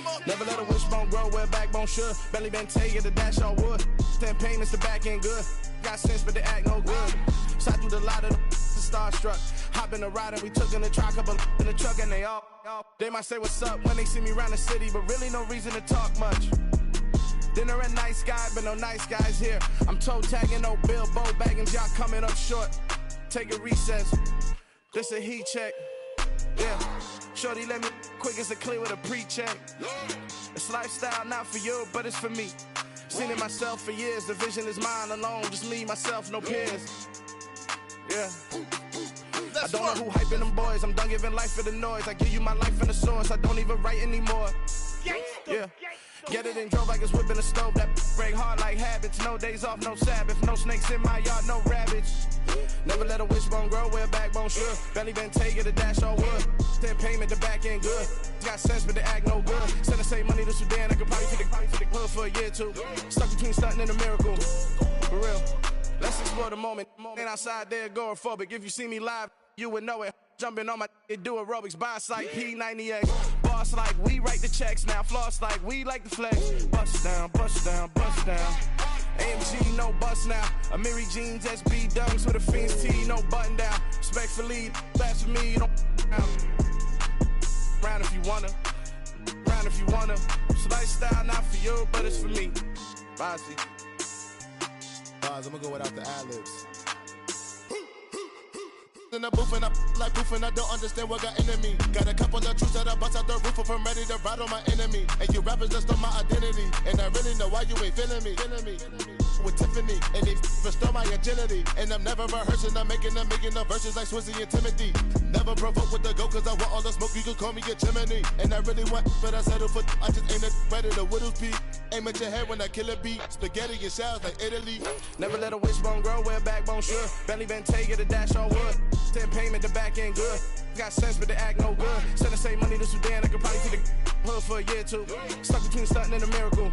mama. Never let a wishbone grow where a backbone should. Belly been taking the dash all wood. 10 payments, the back ain't good. Got sense, but they act no good. Shot through the lot of the starstruck. Hop in the ride and we took in the truck, couple in the truck and they all. They might say what's up when they see me around the city, but really no reason to talk much. Dinner at Nice Guy, but no nice guys here. I'm toe tagging, no Bilbo baggins, y'all coming up short. Take a recess. This a heat check. Yeah. Shorty let me quick as a clear with a pre-check. It's lifestyle not for you, but it's for me. Seen it myself for years. The vision is mine alone. Just me, myself, no peers. Yeah. I don't know who hyping them boys. I'm done giving life for the noise. I give you my life in the source. I don't even write anymore. Yeah. Get it and drove like it's whipping a stove. That break hard like habits. No days off, no Sabbath. No snakes in my yard, no rabbits. Never let a wishbone grow where a backbone should. Belly been taking the dash all wood. 10 payment, the back ain't good. Got sense, but they act no good. Send the same money to Sudan. I could probably take the hood for a year or two. Stuck between stunting and a miracle. For real. Let's explore the moment. Ain't outside there agoraphobic. If you see me live, you would know it. Jumping on my do aerobics, boss like P90X. Boss like we write the checks now. Floss like we like the flex. Bust down, bust down, bust down. AMG, no bust now. Amiri jeans, SB dunks with a Fiends T, no button down. Respectfully, that's for me, you don't round if you wanna. Round if you wanna. It's lifestyle not for you, but it's for me. Bozzy. I'm gonna go without the ad-libs. In the booth and I like proof and I don't understand what got into me. Got a couple of truths that I bust out the roof if I'm ready to ride on my enemy. And you rappers just stole my identity, and I really know why you ain't feeling me. With Tiffany, and they restore my agility. And I'm never rehearsing, I'm making a million of verses like Swizzy and Timothy. Never provoke with the go, cause I want all the smoke, you can call me a chimney. And I really want, but I settle for, I just ain't ready to whittles beat. Aim at your head when I kill a beat. Spaghetti and shells like Italy. Never let a wishbone grow where a backbone should. Belly been taking the dash all wood. 10 payment, the back ain't good. Got sense, but they act no good. Send the same money to Sudan, I could probably take the hood for a year or two. Stuck between stunting and a miracle.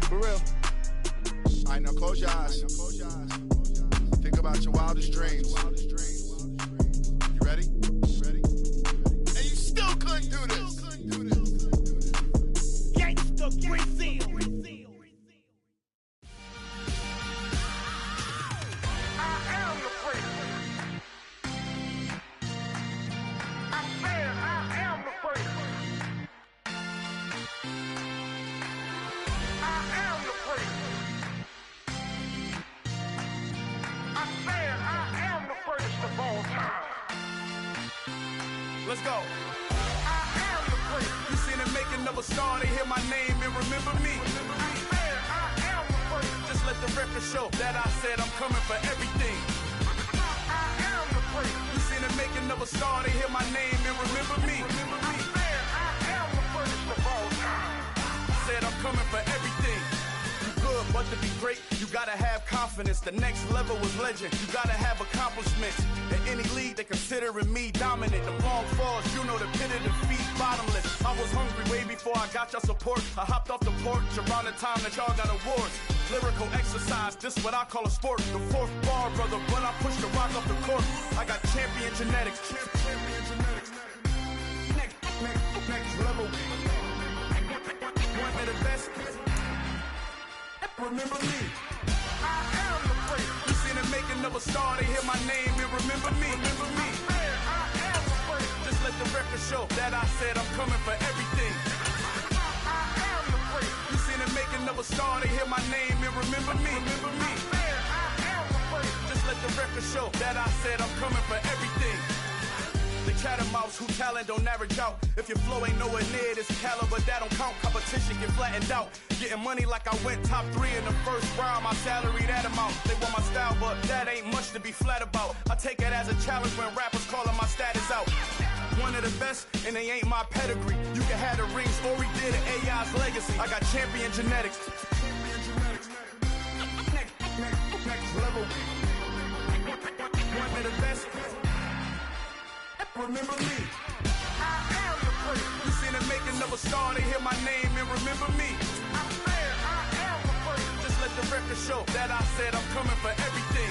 For real. Alright, now close your eyes. Think about your wildest dreams. You ready? And you still couldn't do this. Gangsta Brazil. Let's go. You seen the making of a star, they hear my name and remember me. Just let the record show that I said I'm coming for everything. You seen the making of a star, they hear my name and remember me. Said I'm coming for everything. Good, but to be great, you gotta have confidence. The next level was legend. You gotta have accomplishments. In any league, they considering me dominant. The long falls, you know the pit of defeat, bottomless. I was hungry way before I got your support. I hopped off the porch around the time that y'all got awards. Lyrical exercise, this what I call a sport. The fourth bar, brother, when I push the rock off the court. I got champion genetics. Next level. One of the best. Remember me. I am the place. You seen the making of a star, they hear my name and remember me. Remember me. I am the place. Just let the record show that I said I'm coming for everything. I am the place. You seen the making of a star, they hear my name and remember me. Remember me. I am the place. Just let the record show that I said I'm coming for everything. The catamounts who talent don't average out. If your flow ain't nowhere near this caliber, that don't count. Competition get flattened out. Getting money like I went top 3 in the first round. My salary that amount. They want my style, but that ain't much to be flat about. I take it as a challenge when rappers calling my status out. One of the best, and they ain't my pedigree. You can have the rings, or we did AI's legacy. I got champion genetics. Next level. One of the best. Remember me. I am the place. You seen the making of a star, they hear my name and remember me. I am the place. Just let the record show that I said I'm coming for everything.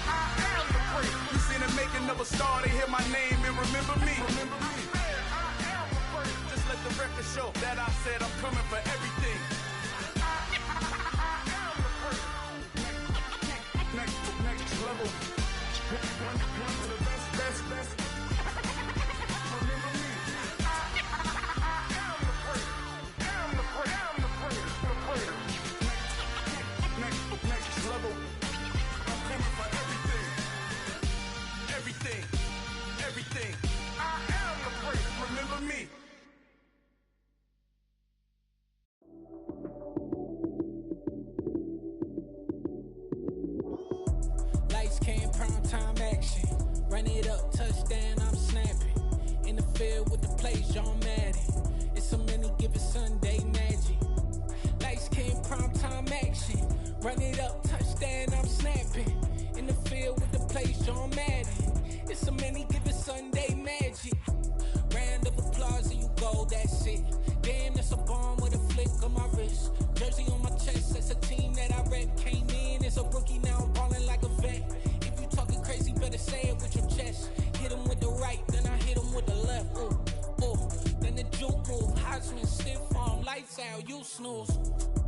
I am the place. You seen the making of a star, they hear my name and remember me. Remember me. I am the place. Just let the record show that I said I'm coming for everything. Next level. One of the best. Remember me. I'm the greatest. Next level. I'm coming for everything. I am the greatest. Remember me. Lights came, prime time action. Run it up, touchdown, I'm snapping. In the field with the plays, John Madden. It's a many given Sunday magic. Lights came, prime time action. Run it up, touchdown, I'm snapping. In the field with the plays, John Madden. It's a many given Sunday magic. Round of applause and you go, that's it. Damn, that's a bomb with a flick on my wrist. Jersey on my chest, that's a team that I rep. Came in as a rookie, now I'm ballin' like a vet. If you talking crazy, better say it with your chest. Hit him with the right, then I hit him with the left. Then the juke move, Heisman, stiff arm, lights out, you snooze.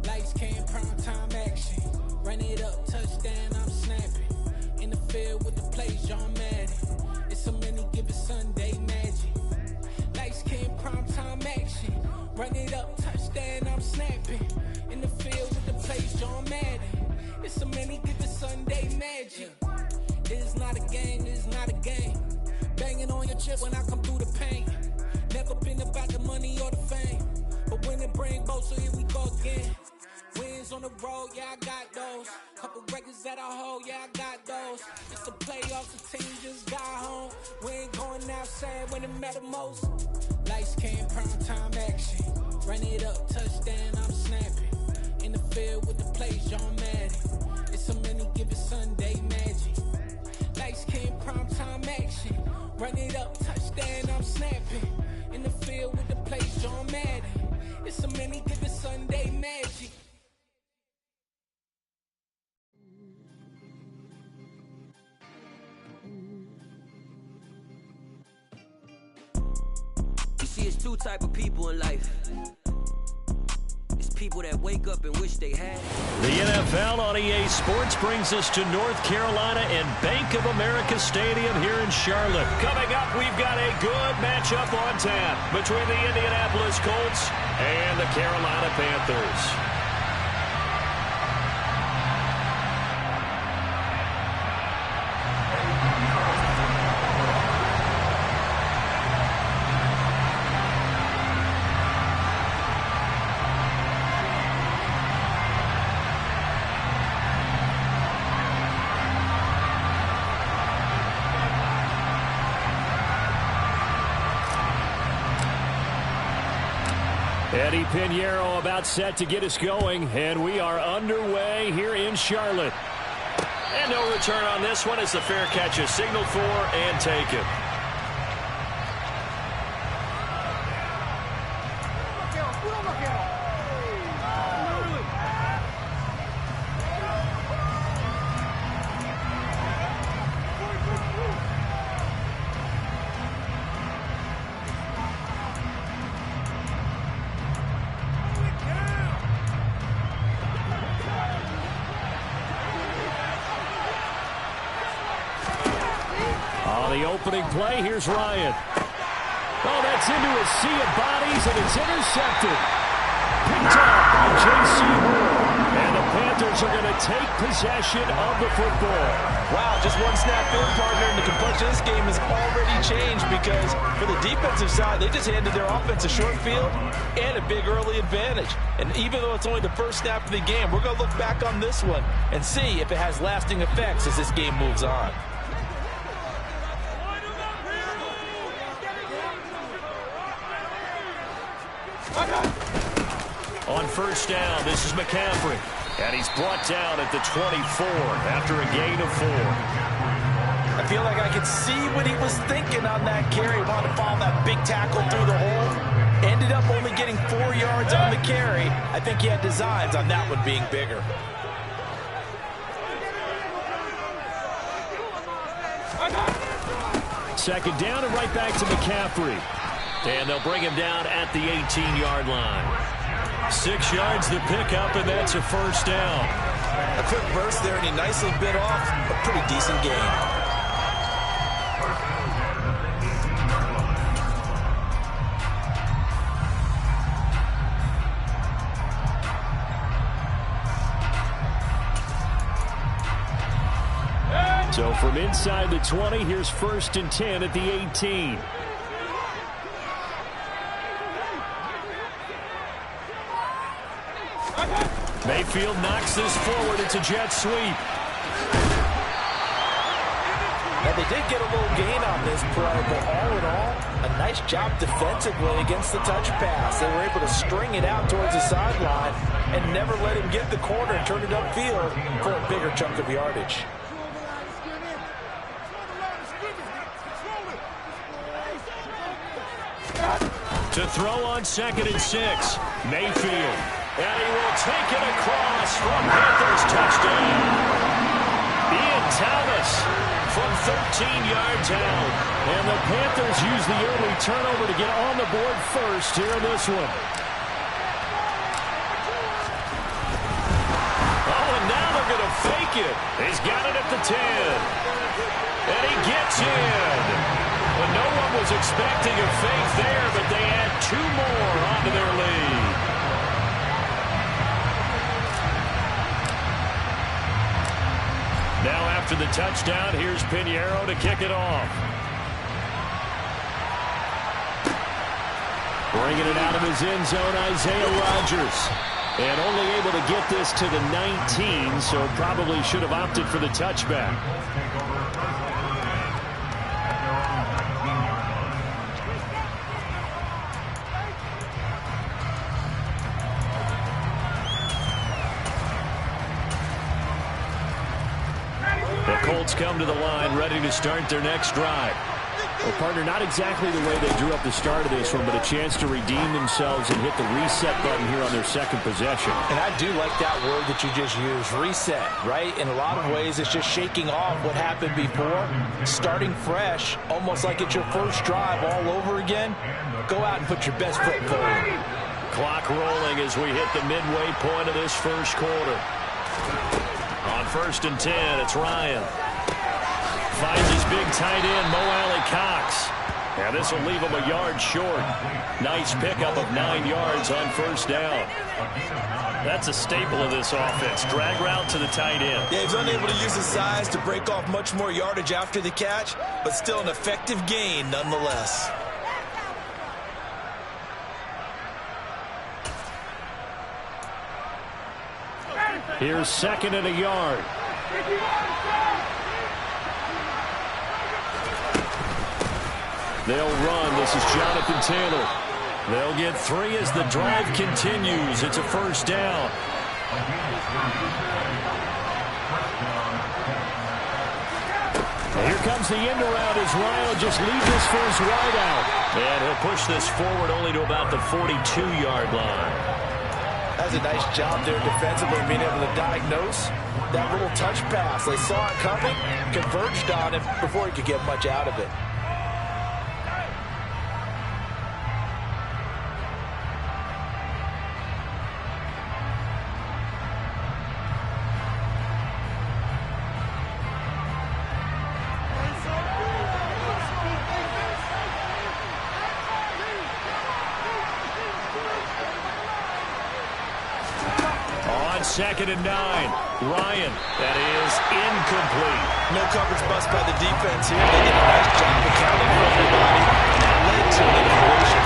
Lights came, prime time action. Run it up, touchdown, I'm snapping. In the field with the plays, John Madden. It's a many given Sunday magic. Lights came, prime time action. Run it up, touchdown, I'm snapping. In the field with the plays, John Madden. It's a many given Sunday magic. It is not a game, it is not a game. Banging on your chip when I come through the paint. Never been about the money or the fame. But when it bring both, so here we go again. Wins on the road, yeah, I got those. Couple records that I hold, yeah, I got those. It's the playoffs, the team just got home. We ain't going outside when it matter most. Lights came, prime time action. Run it up, touchdown, I'm snapping. In the field with the plays, John Madden. It's a many given Sunday magic. Lights came, prime time action. Run it up, touchdown, I'm snapping. In the field with the plays, John Madden. It's a many given Sunday magic. You see, it's two type of people in life. It's people that wake up and wish they had. The NFL on EA Sports brings us to North Carolina and Bank of America Stadium here in Charlotte. Coming up, we've got a good matchup on tap between the Indianapolis Colts and the Carolina Panthers. Eddie Pinheiro about set to get us going, and we are underway here in Charlotte. And no return on this one as the fair catch is signaled for and taken. The opening play, here's Ryan. Oh, that's into a sea of bodies, and it's intercepted. Picked up by J.C. Moore. And the Panthers are going to take possession of the football. Wow, just one snap in, partner, and the complexion of this game has already changed because for the defensive side, they just handed their offense a short field and a big early advantage. And even though it's only the first snap of the game, we're going to look back on this one and see if it has lasting effects as this game moves on. On first down, this is McCaffrey. And he's brought down at the 24 after a gain of 4. I feel like I could see what he was thinking on that carry. He wanted to follow that big tackle through the hole. Ended up only getting 4 yards on the carry. I think he had designs on that one being bigger. Second down and right back to McCaffrey. And they'll bring him down at the 18-yard line. 6 yards the pickup, and that's a first down. A quick burst there, and he nicely bit off a pretty decent gain. So from inside the 20, here's 1st and 10 at the 18. Mayfield knocks this forward. It's a jet sweep. Now, they did get a little gain on this play, but all in all, a nice job defensively against the touch pass. They were able to string it out towards the sideline and never let him get the corner and turn it upfield for a bigger chunk of yardage. To throw on 2nd and 6. Mayfield. And he will take it across from Panthers touchdown. Ian Thomas from 13 yards out. And the Panthers use the early turnover to get on the board first here in this one. Oh, and now they're going to fake it. He's got it at the 10. And he gets in. Well, no one was expecting a fake there, but they add 2 more onto their lead. Now after the touchdown, here's Pinheiro to kick it off. Bringing it out of his end zone, Isaiah Rodgers. And only able to get this to the 19, so probably should have opted for the touchback. Colts come to the line, ready to start their next drive. Well, partner, not exactly the way they drew up the start of this one, but a chance to redeem themselves and hit the reset button here on their second possession. And I do like that word that you just used, reset, right? In a lot of ways, it's just shaking off what happened before, starting fresh, almost like it's your first drive all over again. Go out and put your best foot forward. Clock rolling as we hit the midway point of this first quarter. On 1st and 10, it's Ryan. Finds his big tight end, Mo Alley-Cox. And this will leave him a yard short. Nice pickup of 9 yards on 1st down. That's a staple of this offense. Drag route to the tight end. Yeah, he's unable to use his size to break off much more yardage after the catch, but still an effective gain nonetheless. Here's 2nd and a yard. They'll run. This is Jonathan Taylor. They'll get 3 as the drive continues. It's a 1st down. Here comes the end around as Ryan will just leave this for his wide out. And he'll push this forward only to about the 42-yard line. That's a nice job there defensively, being able to diagnose that little touch pass. They saw it coming, converged on him before he could get much out of it. On 2nd and 9, Ryan. That is incomplete. No coverage bust by the defense here. They did a nice job accounting for everybody, and that led to an incompletion.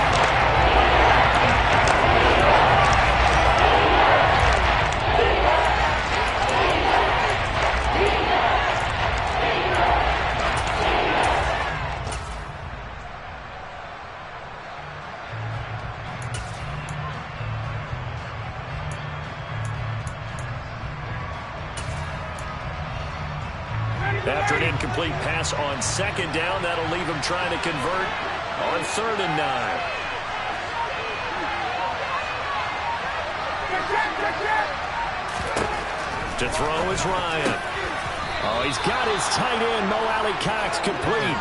After an incomplete pass on 2nd down, that'll leave him trying to convert on 3rd and 9. To throw is Ryan. Oh, he's got his tight end, Mo Alley-Cox, complete.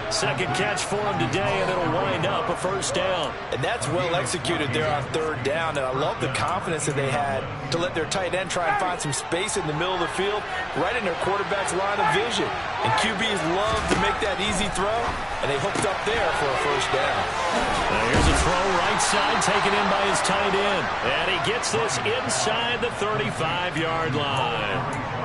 Second catch for him today, and it'll wind up a first down. And that's well executed there on third down, and I love the confidence that they had to let their tight end try and find some space in the middle of the field, right in their quarterback's line of vision. And QBs love to make that easy throw, and they hooked up there for a first down. Now here's a throw right side, taken in by his tight end. And he gets this inside the 35-yard line.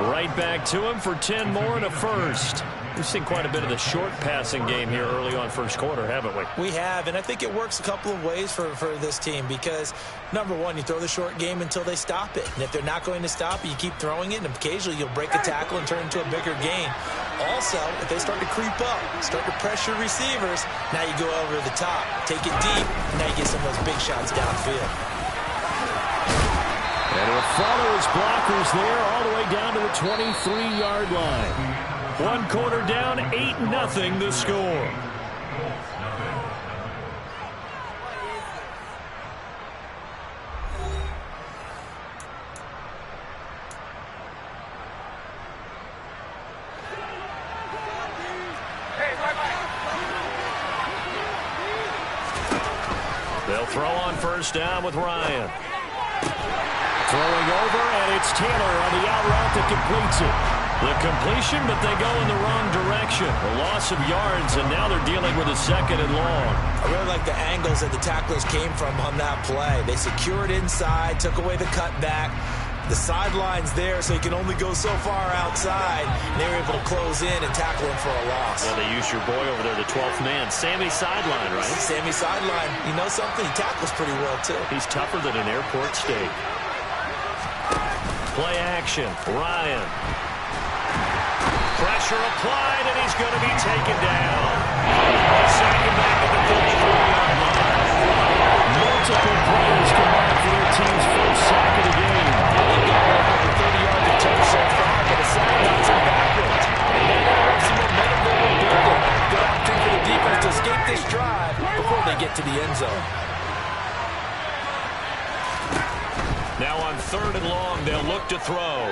Right back to him for 10 more and a first. We've seen quite a bit of the short passing game here early on first quarter, haven't we? We have, and I think it works a couple of ways for this team because, number one, you throw the short game until they stop it. And if they're not going to stop it, you keep throwing it, and occasionally you'll break a tackle and turn into a bigger gain. Also, if they start to creep up, start to pressure receivers, now you go over the top, take it deep, and now you get some of those big shots downfield. And he'll follow his blockers there all the way down to the 23-yard line. One quarter down, 8-0 the score. They'll throw on first down with Ryan. Throwing over, and it's Taylor on the out route that completes it. The completion, but they go in the wrong direction. A loss of yards, and now they're dealing with a second and long. I really like the angles that the tacklers came from on that play. They secured inside, took away the cutback. The sideline's there, so you can only go so far outside. And they were able to close in and tackle him for a loss. Yeah, they used your boy over there, the 12th man. Sammy Sideline, right? Sammy Sideline. You know something? He tackles pretty well, too. He's tougher than an airport steak. Play action. Ryan. Pressure applied, and he's going to be taken down. Second back at the 33-yard line. Multiple players combined for their team's first sack of the game. They've got over 30 yards of touch so far, but a sack knocks him backwards. And they now have some momentum they were building. Good opportunity for the defense to escape this drive before they get to the end zone. Now on third and long, they'll look to throw.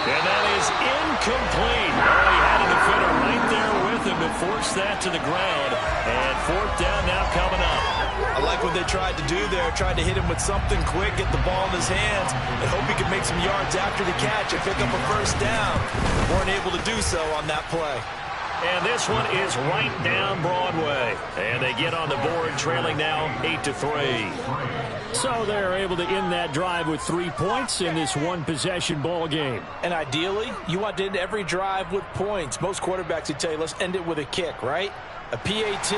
And that is incomplete. Oh, he had a defender right there with him to force that to the ground. And fourth down now coming up. I like what they tried to do there. Tried to hit him with something quick, get the ball in his hands, and hope he could make some yards after the catch and pick up a first down. Weren't able to do so on that play. And this one is right down Broadway. And they get on the board, trailing now 8-3. So they're able to end that drive with 3 points in this one-possession ball game. And ideally, you want to end every drive with points. Most quarterbacks would tell you, let's end it with a kick, right? A PAT,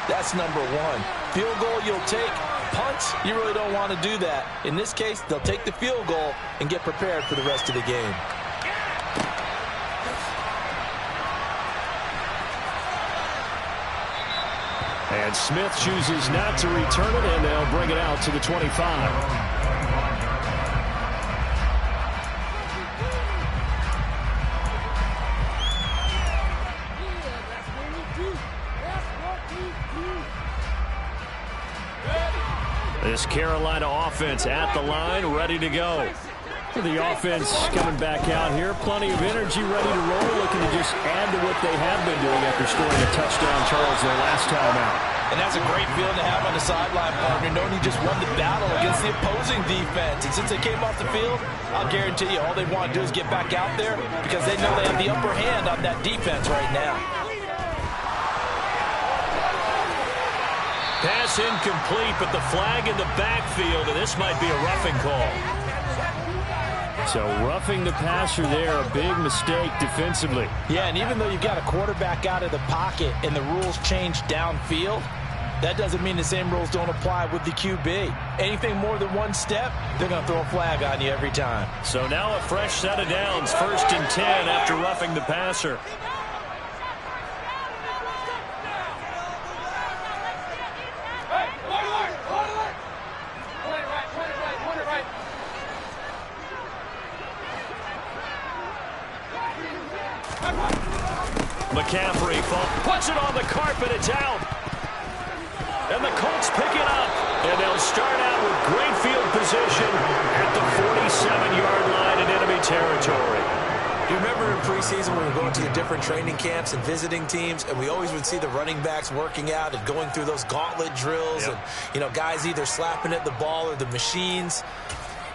that's number one. Field goal you'll take. Punts, you really don't want to do that. In this case, they'll take the field goal and get prepared for the rest of the game. And Smith chooses not to return it, and they'll bring it out to the 25. This Carolina offense at the line, ready to go. The offense coming back out here. Plenty of energy, ready to roll, looking to just add to what they have been doing after scoring a touchdown, Charles, their last time out. And that's a great feeling to have on the sideline, partner, knowing you just won the battle against the opposing defense. And since they came off the field, I'll guarantee you all they want to do is get back out there because they know they have the upper hand on that defense right now. Pass incomplete, but the flag in the backfield, and this might be a roughing call. So roughing the passer there, a big mistake defensively. Yeah, and even though you've got a quarterback out of the pocket and the rules change downfield, that doesn't mean the same rules don't apply with the QB. Anything more than one step, they're going to throw a flag on you every time. So now a fresh set of downs, 1st and 10 after roughing the passer. McCaffrey puts it on the carpet. It's out. And the Colts pick it up. And they'll start out with great field position at the 47-yard line in enemy territory. Do you remember in preseason when we were going to the different training camps and visiting teams, and we always would see the running backs working out and going through those gauntlet drills, and, you know, guys either slapping at the ball or the machines.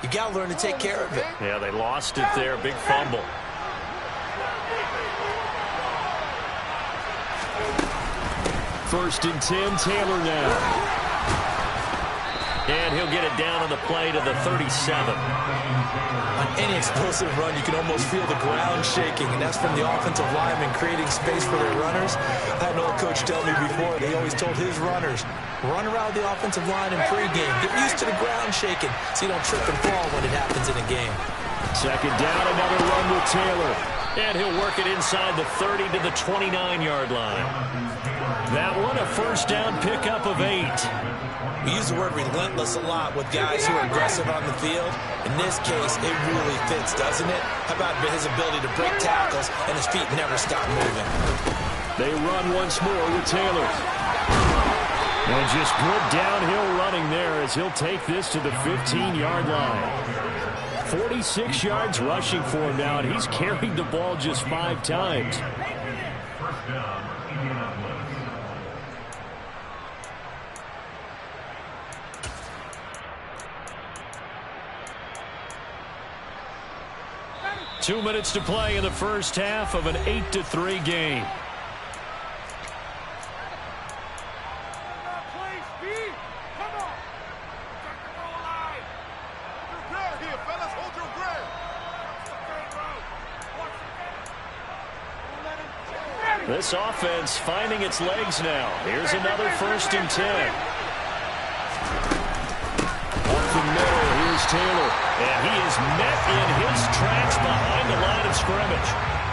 You got to learn to take care of it. Yeah, they lost it there. Big fumble. First and 10, Taylor now. And he'll get it down on the play to the 37. On any explosive run, you can almost feel the ground shaking, and that's from the offensive linemen creating space for their runners. I had an old coach tell me before, they always told his runners, run around the offensive line in pregame. Get used to the ground shaking so you don't trip and fall when it happens in a game. Second down, another run with Taylor. And he'll work it inside the 30 to the 29-yard line. That one, a first down pickup of 8. We use the word relentless a lot with guys who are aggressive on the field. In this case, it really fits, doesn't it? How about his ability to break tackles and his feet never stop moving? They run once more with Taylor. And just good downhill running there as he'll take this to the 15-yard line. 46 yards rushing for him now, and he's carried the ball just 5 times. First down, Indianapolis. 2 minutes to play in the first half of an 8-3 game. This offense finding its legs now. Here's another first and 10. Up the middle, here's Taylor. And he is met in his tracks behind the line of scrimmage.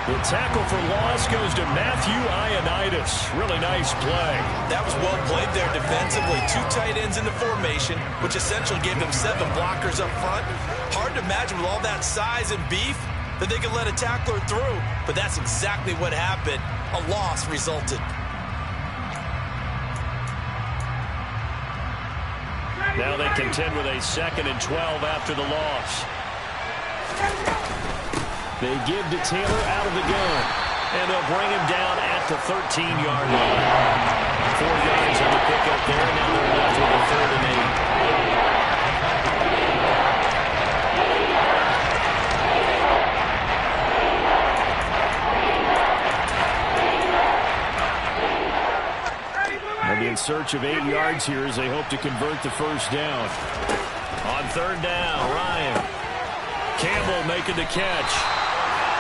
The tackle for loss goes to Matthew Ioannidis. Really nice play. That was well played there defensively. 2 tight ends in the formation, which essentially gave them 7 blockers up front. Hard to imagine with all that size and beef that they could let a tackler through. But that's exactly what happened. A loss resulted. Now they contend with a 2nd and 12 after the loss. They give to Taylor out of the gun. And they'll bring him down at the 13-yard line. 4 yards on the pickup there. Now they're left with a 3rd and 8. In search of 8 yards here as they hope to convert the first down. On 3rd down, Ryan. Campbell making the catch.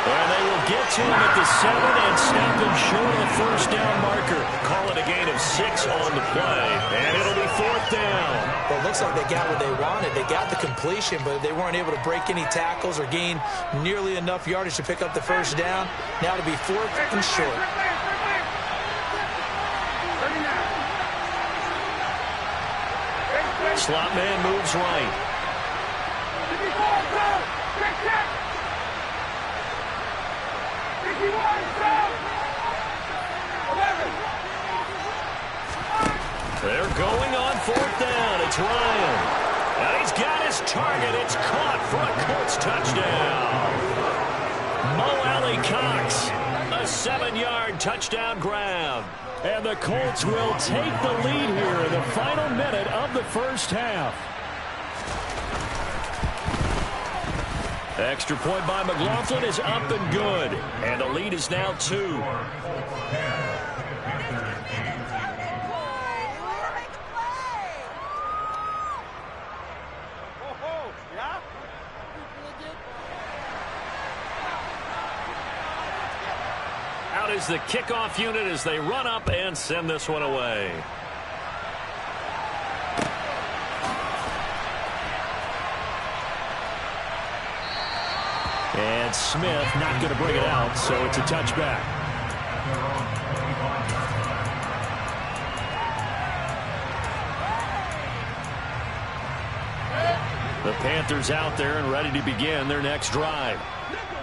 And they will get to him at the 7 and snap him short of the first down marker. Call it a gain of 6 on the play. And it'll be 4th down. Well, it looks like they got what they wanted. They got the completion, but they weren't able to break any tackles or gain nearly enough yardage to pick up the first down. Now to be 4th and short. Slot man moves right. They're going on 4th down. It's Ryan. And he's got his target. It's caught for a Colts touchdown. Mo Alley-Cox, a 7-yard touchdown grab. And the Colts will take the lead here in the final minute of the first half. Extra point by McLaughlin is up and good. And the lead is now 2. Out is the kickoff unit as they run up and send this one away. And Smith not going to bring it out, so it's a touchback. The Panthers out there and ready to begin their next drive.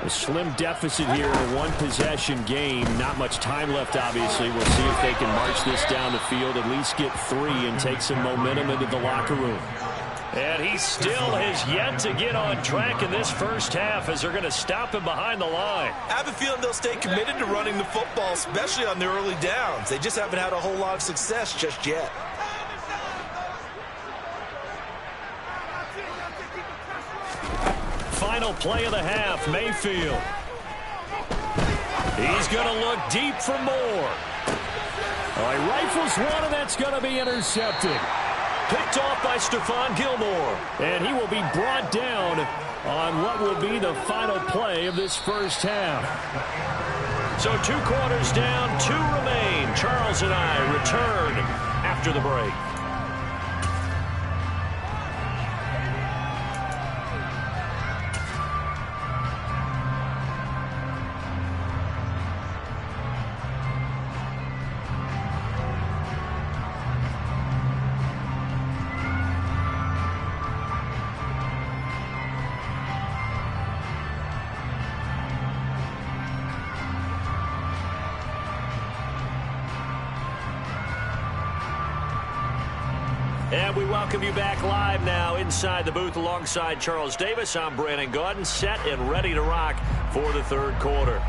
A slim deficit here in a one-possession game. Not much time left, obviously. We'll see if they can march this down the field, at least get 3 and take some momentum into the locker room. And he still has yet to get on track in this first half as they're going to stop him behind the line. I have a feeling they'll stay committed to running the football, especially on the early downs. They just haven't had a whole lot of success just yet. Final play of the half, Mayfield. He's going to look deep for more. All right, rifles one, and that's going to be intercepted. Picked off by Stephon Gilmore. And he will be brought down on what will be the final play of this first half. So 2 quarters down, 2 remain. Charles and I return after the break. And we welcome you back live now inside the booth alongside Charles Davis. I'm Brandon Gaudin, set and ready to rock for the third quarter.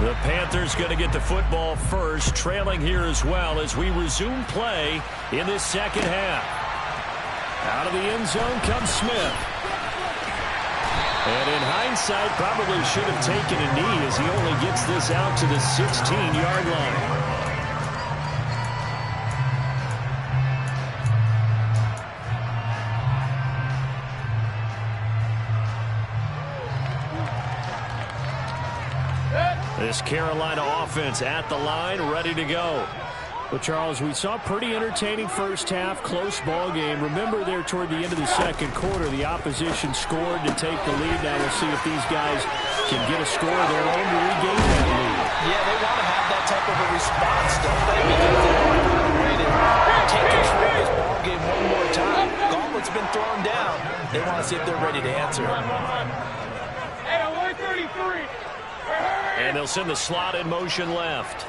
The Panthers going to get the football first, trailing here as well as we resume play in this second half. Out of the end zone comes Smith. And in hindsight, probably should have taken a knee as he only gets this out to the 16-yard line. This Carolina offense at the line, ready to go. Well, Charles, we saw a pretty entertaining first half, close ball game. Remember there toward the end of the second quarter, the opposition scored to take the lead. Now we'll see if these guys can get a score of their own to regain that lead. Yeah, they want to have that type of a response, don't they? Because they want to find a way to take control of this ball game one more time. Gauntlet's been thrown down. They want to see if they're ready to answer. And they'll send the slot in motion left.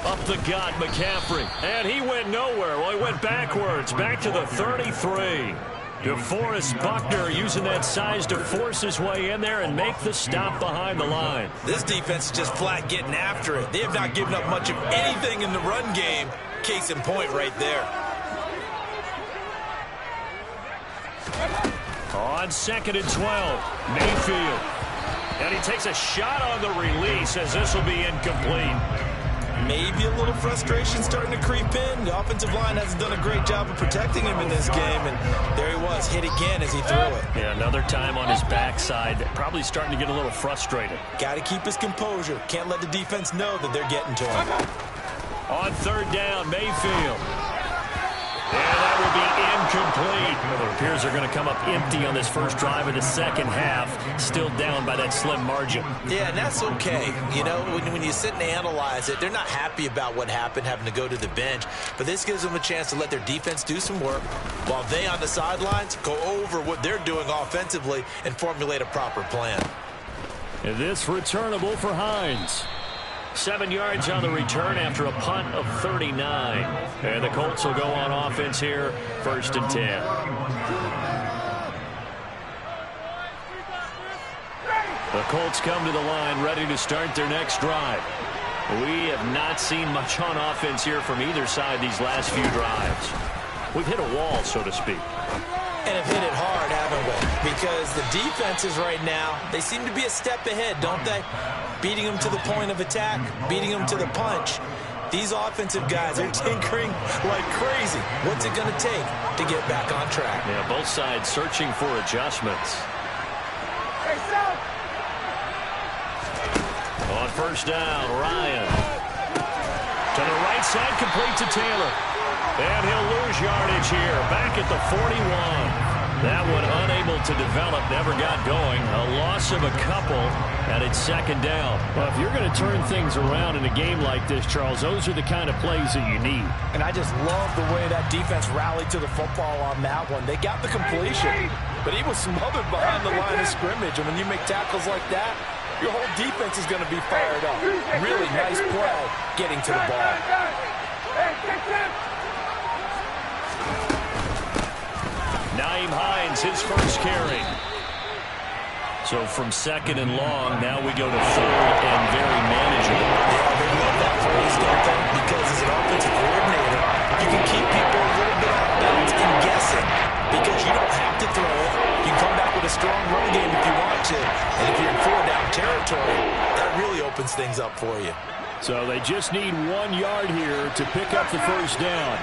Up the gut, McCaffrey. And he went nowhere. Well, he went backwards, back to the 33. DeForest Buckner using that size to force his way in there and make the stop behind the line. This defense is just flat getting after it. They have not given up much of anything in the run game. Case in point right there. On 2nd and 12, Mayfield. And he takes a shot on the release as this will be incomplete. Maybe a little frustration starting to creep in. The offensive line hasn't done a great job of protecting him in this game, and there he was, hit again as he threw it. Yeah, another time on his backside, probably starting to get a little frustrated. Got to keep his composure. Can't let the defense know that they're getting to him. On 3rd down, Mayfield. And that will be incomplete. It appears they're going to come up empty on this first drive of the second half, still down by that slim margin. Yeah, and that's okay. You know, when you sit and analyze it, they're not happy about what happened, having to go to the bench. But this gives them a chance to let their defense do some work while they on the sidelines go over what they're doing offensively and formulate a proper plan. And this returnable for Hines. 7 yards on the return after a punt of 39. And the Colts will go on offense here, 1st and 10. The Colts come to the line ready to start their next drive. We have not seen much on offense here from either side these last few drives. We've hit a wall, so to speak. And have hit it hard, haven't we? Because the defenses right now, they seem to be a step ahead, don't they? Beating them to the point of attack, beating them to the punch. These offensive guys are tinkering like crazy. What's it going to take to get back on track? Yeah, both sides searching for adjustments. On 1st down, Ryan. To the right side, complete to Taylor. And he'll lose yardage here, back at the 41. That one unable to develop, never got going. A loss of a couple, and it's second down. Well, if you're going to turn things around in a game like this, Charles, those are the kind of plays that you need. And I just love the way that defense rallied to the football on that one. They got the completion, but he was smothered behind the line of scrimmage. And when you make tackles like that, your whole defense is going to be fired up. Really nice play getting to the ball. Nyheim Hines, his first carry. So from second and long, now we go to third and very manageable. Yeah, they love that phrase, don't they? Because as an offensive coordinator, you can keep people a little bit off balance and guessing because you don't have to throw it. You can come back with a strong run game if you want to. And if you're in 4-down territory, that really opens things up for you. So they just need 1 yard here to pick up the first down.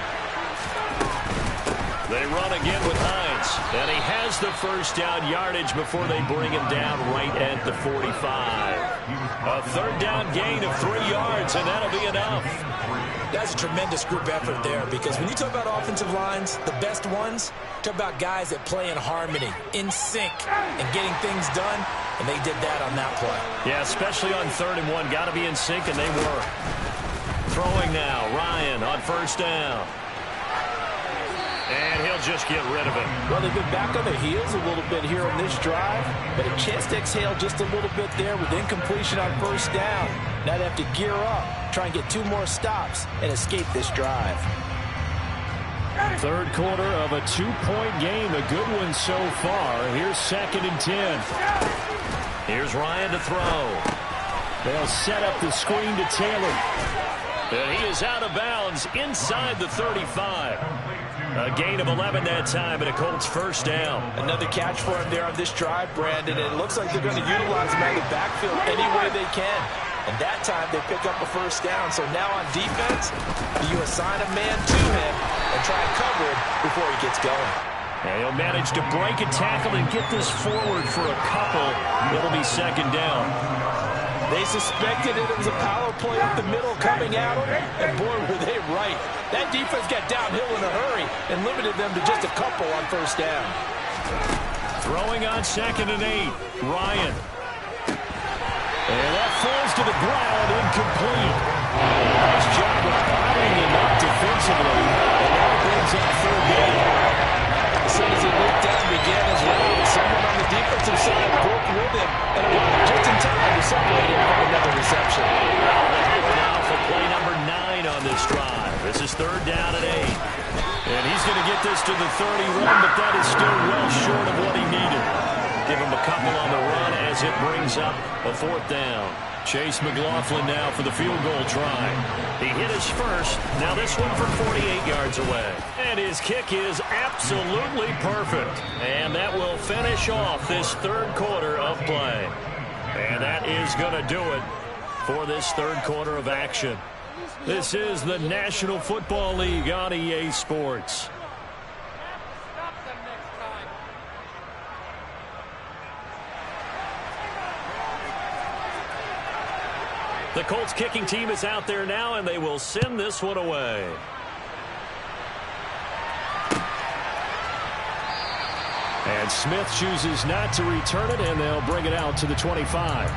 They run again with Hines, and he has the first down yardage before they bring him down right at the 45. A third down gain of 3 yards, and that'll be enough. That's a tremendous group effort there because when you talk about offensive lines, the best ones, talk about guys that play in harmony, in sync, and getting things done, and they did that on that play. Yeah, especially on 3rd and 1. Got to be in sync, and they were. Throwing now, Ryan on first down. And he'll just get rid of it. Well, they've been back on their heels a little bit here on this drive, but a chance to exhale just a little bit there with incompletion on first down. Now they have to gear up, try and get 2 more stops, and escape this drive. Third quarter of a 2-point game, a good one so far. Here's 2nd and 10. Here's Ryan to throw. They'll set up the screen to Taylor. And he is out of bounds inside the 35. A gain of 11 that time, and a Colts first down. Another catch for him there on this drive, Brandon. It looks like they're going to utilize him out of the backfield any way they can. And that time they pick up a first down. So now on defense, you assign a man to him and try and cover him before he gets going. And he'll manage to break a tackle and get this forward for a couple. It'll be second down. They suspected it was a power play up the middle coming at them, and boy, were they right. That defense got downhill in a hurry and limited them to just a couple on first down. Throwing on 2nd and 8, Ryan. And that falls to the ground, incomplete. Nice job of piling him up defensively, and that brings up 3rd down. As soon as he looked down, began his run, someone on the defensive side broke with him and arrived just in time to separate him from another reception. Now for play number 9 on this drive. This is 3rd down and 8. And he's going to get this to the 31, but that is still well short of what he needed. Give him a couple on the run as it brings up a 4th down. Chase McLaughlin now for the field goal try. He hit his first. Now this one from 48 yards away. And his kick is absolutely perfect. And that will finish off this 3rd quarter of play. And that is going to do it for this 3rd quarter of action. This is the National Football League on EA Sports. The Colts kicking team is out there now, and they will send this one away. And Smith chooses not to return it, and they'll bring it out to the 25.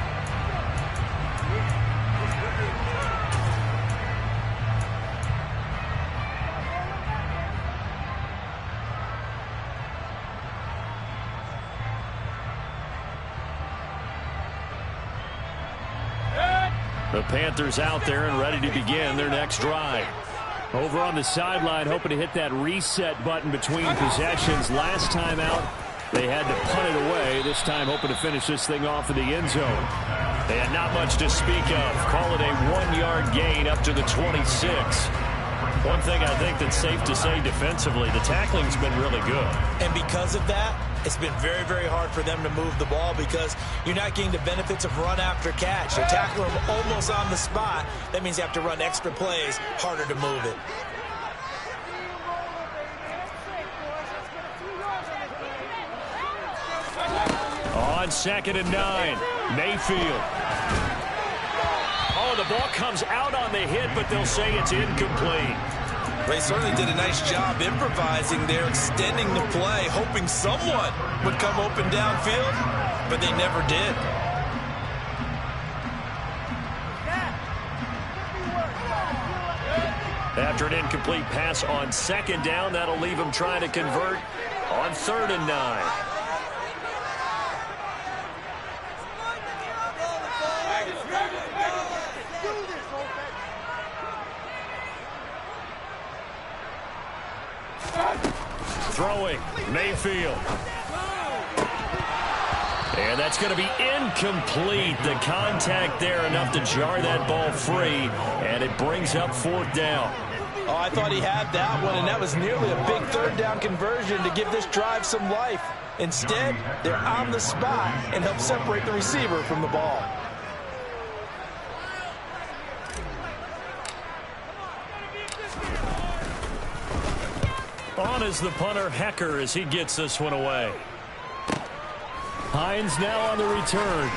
The Panthers out there and ready to begin their next drive. Over on the sideline, hoping to hit that reset button between possessions. Last time out, they had to punt it away. This time, hoping to finish this thing off in the end zone. They had not much to speak of. Call it a 1-yard gain up to the 26. One thing I think that's safe to say defensively, the tackling's been really good. And because of that, it's been very, very hard for them to move the ball because you're not getting the benefits of run after catch. You're tackling them almost on the spot. That means you have to run extra plays, harder to move it. On 2nd and 9, Mayfield. Oh, the ball comes out on the hit, but they'll say it's incomplete. They certainly did a nice job improvising there, extending the play, hoping someone would come open downfield, but they never did. After an incomplete pass on second down, that'll leave him trying to convert on 3rd and 9. Throwing, Mayfield. And that's going to be incomplete. The contact there enough to jar that ball free, and it brings up 4th down. Oh, I thought he had that one, and that was nearly a big 3rd down conversion to give this drive some life. Instead, they're on the spot and help separate the receiver from the ball. On is the punter, Hecker, as he gets this one away. Hines now on the return.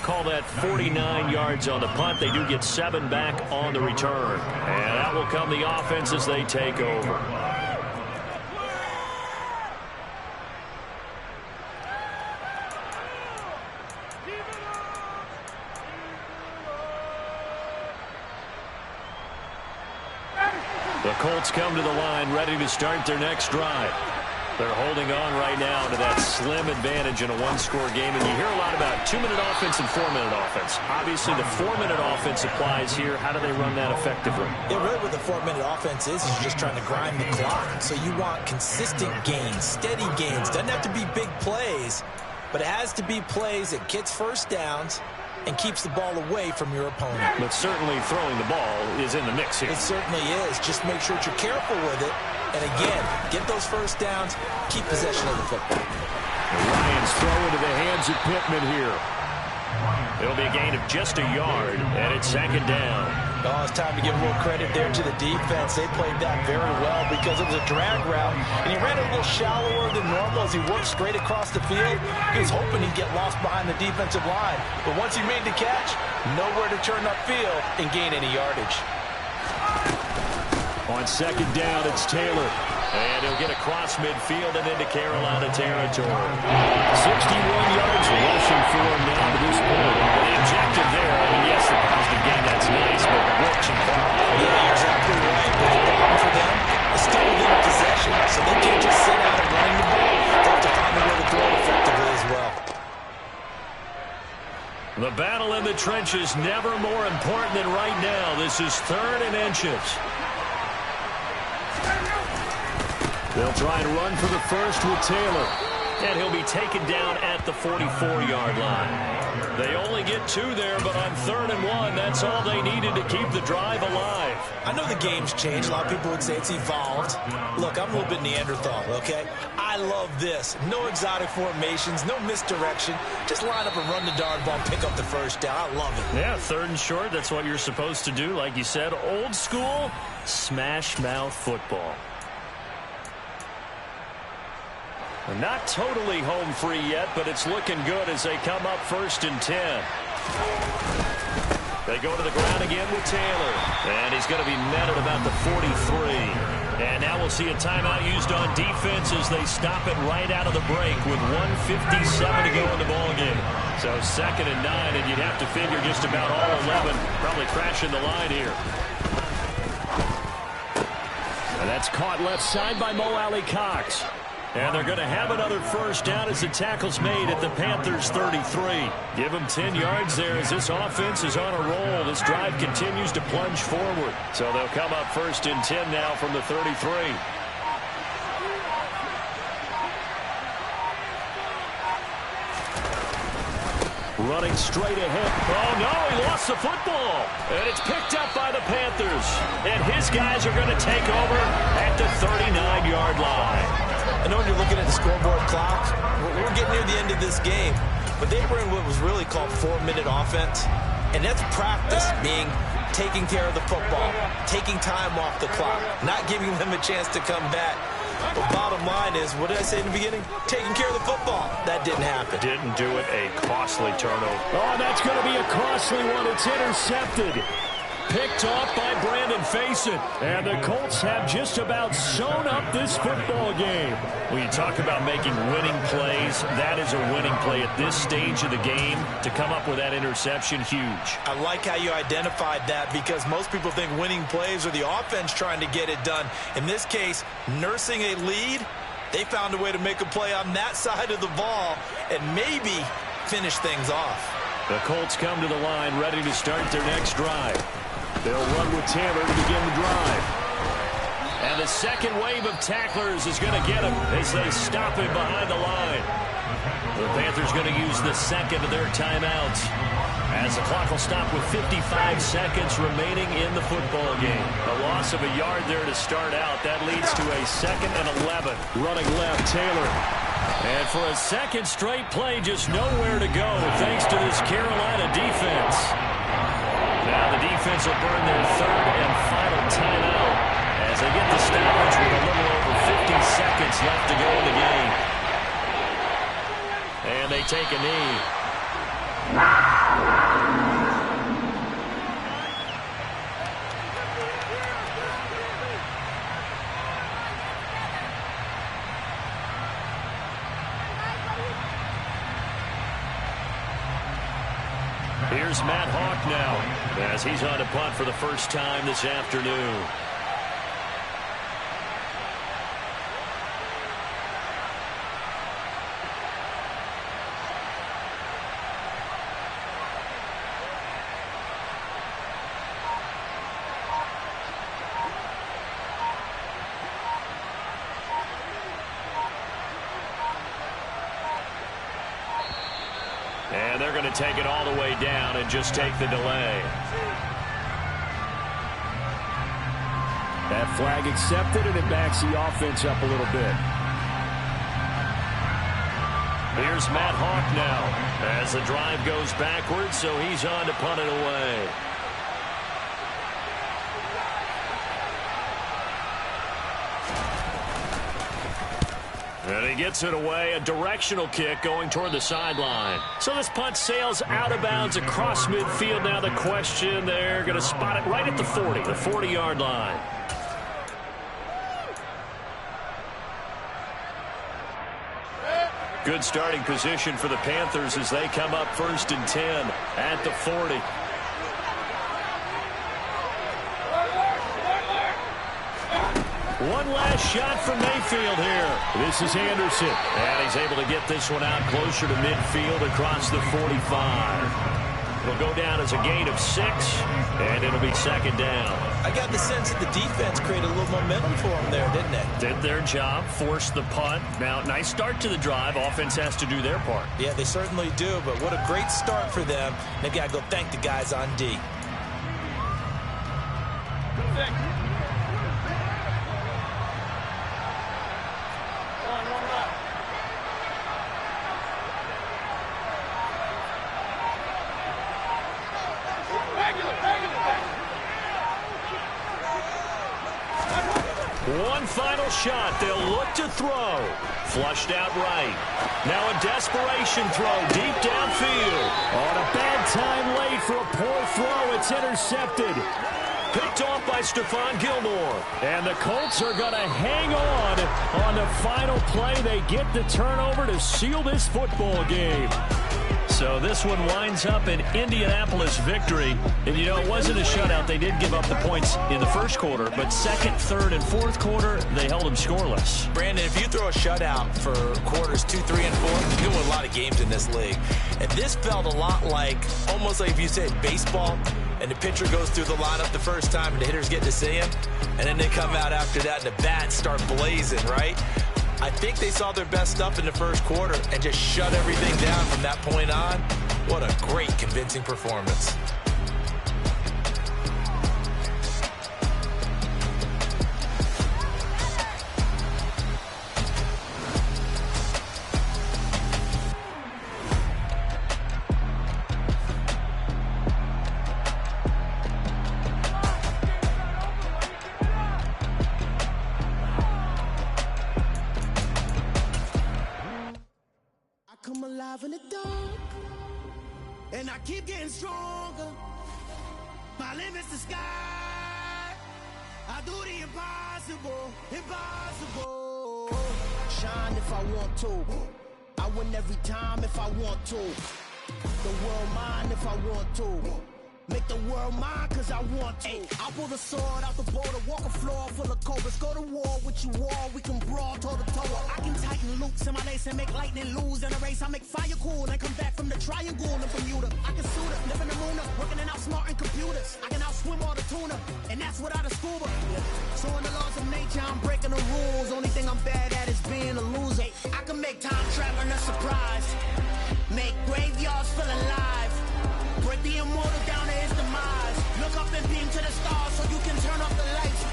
Call that 49 yards on the punt. They do get 7 back on the return. And that will come the offense as they take over. The Colts come to the line ready to start their next drive. They're holding on right now to that slim advantage in a one-score game. And you hear a lot about 2-minute offense and 4-minute offense. Obviously, the 4-minute offense applies here. How do they run that effectively? Yeah, really what the 4-minute offense is you're just trying to grind the clock. So you want consistent gains, steady gains. Doesn't have to be big plays, but it has to be plays that gets first downs and keeps the ball away from your opponent. But certainly throwing the ball is in the mix here. It certainly is. Just make sure that you're careful with it. And again, get those first downs, keep possession of the football. Ryan's throw into the hands of Pittman here. It'll be a gain of just a yard, and it's 2nd down. Oh, it's time to give a little credit there to the defense. They played that very well because it was a drag route, and he ran a little shallower than normal as he worked straight across the field. He was hoping he'd get lost behind the defensive line, but once he made the catch, nowhere to turn upfield and gain any yardage. On 2nd down, it's Taylor. And he'll get across midfield and into Carolina territory. 61 yards rushing for him now to this point. But the objective there, I mean, yes, the positive game, that's nice, but rich and far. Yeah, you're exactly right. But the problem for them is still within possession, so they can't just sit out and running the ball. They have to find a way to throw it effectively as well. The battle in the trenches never more important than right now. This is 3rd and inches. They'll try and run for the first with Taylor. And he'll be taken down at the 44-yard line. They only get 2 there, but on 3rd and 1, that's all they needed to keep the drive alive. I know the game's changed. A lot of people would say it's evolved. Look, I'm a little bit Neanderthal, okay? I love this. No exotic formations, no misdirection. Just line up and run the darn ball, pick up the first down. I love it. Yeah, 3rd and short, that's what you're supposed to do. Like you said, old school, smash mouth football. Not totally home free yet, but it's looking good as they come up 1st and 10. They go to the ground again with Taylor. And he's going to be met at about the 43. And now we'll see a timeout used on defense as they stop it right out of the break with 1:57 to go in the ballgame. So 2nd and 9, and you'd have to figure just about all 11 probably crashing the line here. And that's caught left side by Mo Alley-Cox. And they're going to have another first down as the tackle's made at the Panthers' 33. Give them 10 yards there as this offense is on a roll. This drive continues to plunge forward. So they'll come up 1st and 10 now from the 33. Running straight ahead. Oh, no, he lost the football. And it's picked up by the Panthers. And his guys are going to take over at the 39-yard line. I know when you're looking at the scoreboard clock, we're getting near the end of this game, but they were in what was really called 4-minute offense, and that's practice, being taking care of the football, taking time off the clock, not giving them a chance to come back. But bottom line is, what did I say in the beginning? Taking care of the football. That didn't happen. Didn't do it. A costly turnover. Oh, that's going to be a costly one. It's intercepted. picked off by Brandon Facyson. And the Colts have just about sewn up this football game. When you talk about making winning plays, that is a winning play at this stage of the game. To come up with that interception, huge. I like how you identified that, because most people think winning plays are the offense trying to get it done. In this case, nursing a lead, they found a way to make a play on that side of the ball and maybe finish things off. The Colts come to the line ready to start their next drive. They'll run with Taylor to begin the drive. And the second wave of tacklers is going to get him as they stop him behind the line. The Panthers going to use the second of their timeouts as the clock will stop with 55 seconds remaining in the football game. A loss of a yard there to start out. That leads to a 2nd and 11. Running left, Taylor. And for a second straight play, just nowhere to go thanks to this Carolina defense. Now the defense will burn their 3rd and final timeout as they get the stoppage with a little over 50 seconds left to go in the game. And they take a knee. Here's Matt Hawk now as he's on to punt for the first time this afternoon. And they're going to take it all the way down and just take the delay. That flag accepted, and it backs the offense up a little bit. Here's Matt Hawk now as the drive goes backwards, so he's on to punt it away. And he gets it away, a directional kick going toward the sideline. So this punt sails out of bounds across midfield. Now the question, they're going to spot it right at the 40, the 40-yard line. Good starting position for the Panthers as they come up 1st and 10 at the 40. One last shot from Mayfield here. This is Anderson. And he's able to get this one out closer to midfield across the 45. It'll go down as a gain of 6, and it'll be 2nd down. I got the sense that the defense created a little momentum for them there, didn't it? Did their job, forced the punt. Now, nice start to the drive. Offense has to do their part. Yeah, they certainly do, but what a great start for them. They've got to go thank the guys on D. One final shot. They'll look to throw. Flushed out right. Now a desperation throw deep downfield. On a bad time late for a poor throw. It's intercepted. Picked off by Stephon Gilmore. And the Colts are going to hang on the final play. They get the turnover to seal this football game. So this one winds up an Indianapolis victory. And, you know, it wasn't a shutout. They did give up the points in the first quarter. But 2nd, 3rd, and 4th quarter, they held them scoreless. Brandon, if you throw a shutout for quarters 2, 3, and 4, you can win a lot of games in this league. And this felt a lot like, almost like if you said baseball, and the pitcher goes through the lineup the first time and the hitters get to see him, and then they come out after that and the bats start blazing, right? I think they saw their best stuff in the first quarter and just shut everything down from that point on. What a great, convincing performance. Come alive in the dark, and I keep getting stronger. My limit's the sky. I do the impossible, impossible. Shine if I want to. I win every time if I want to. The world mine if I want to. Make the world mine cause I want to. I pull the sword out the border, walk a floor full of cobras. Go to war with you all, we can brawl toe to toe. I can tighten loops in my lace and make lightning lose in a race. I make fire cool and come back from the triangle in Bermuda. I can suit up, live in the moon up, working and outsmarting computers. I can outswim all the tuna, and that's without a scuba. So in the laws of nature, I'm breaking the rules. Only thing I'm bad at is being a loser. I can make time traveling a surprise. Make graveyards feel alive. Break the immortal down to his demise. Look up and beam to the stars so you can turn off the lights.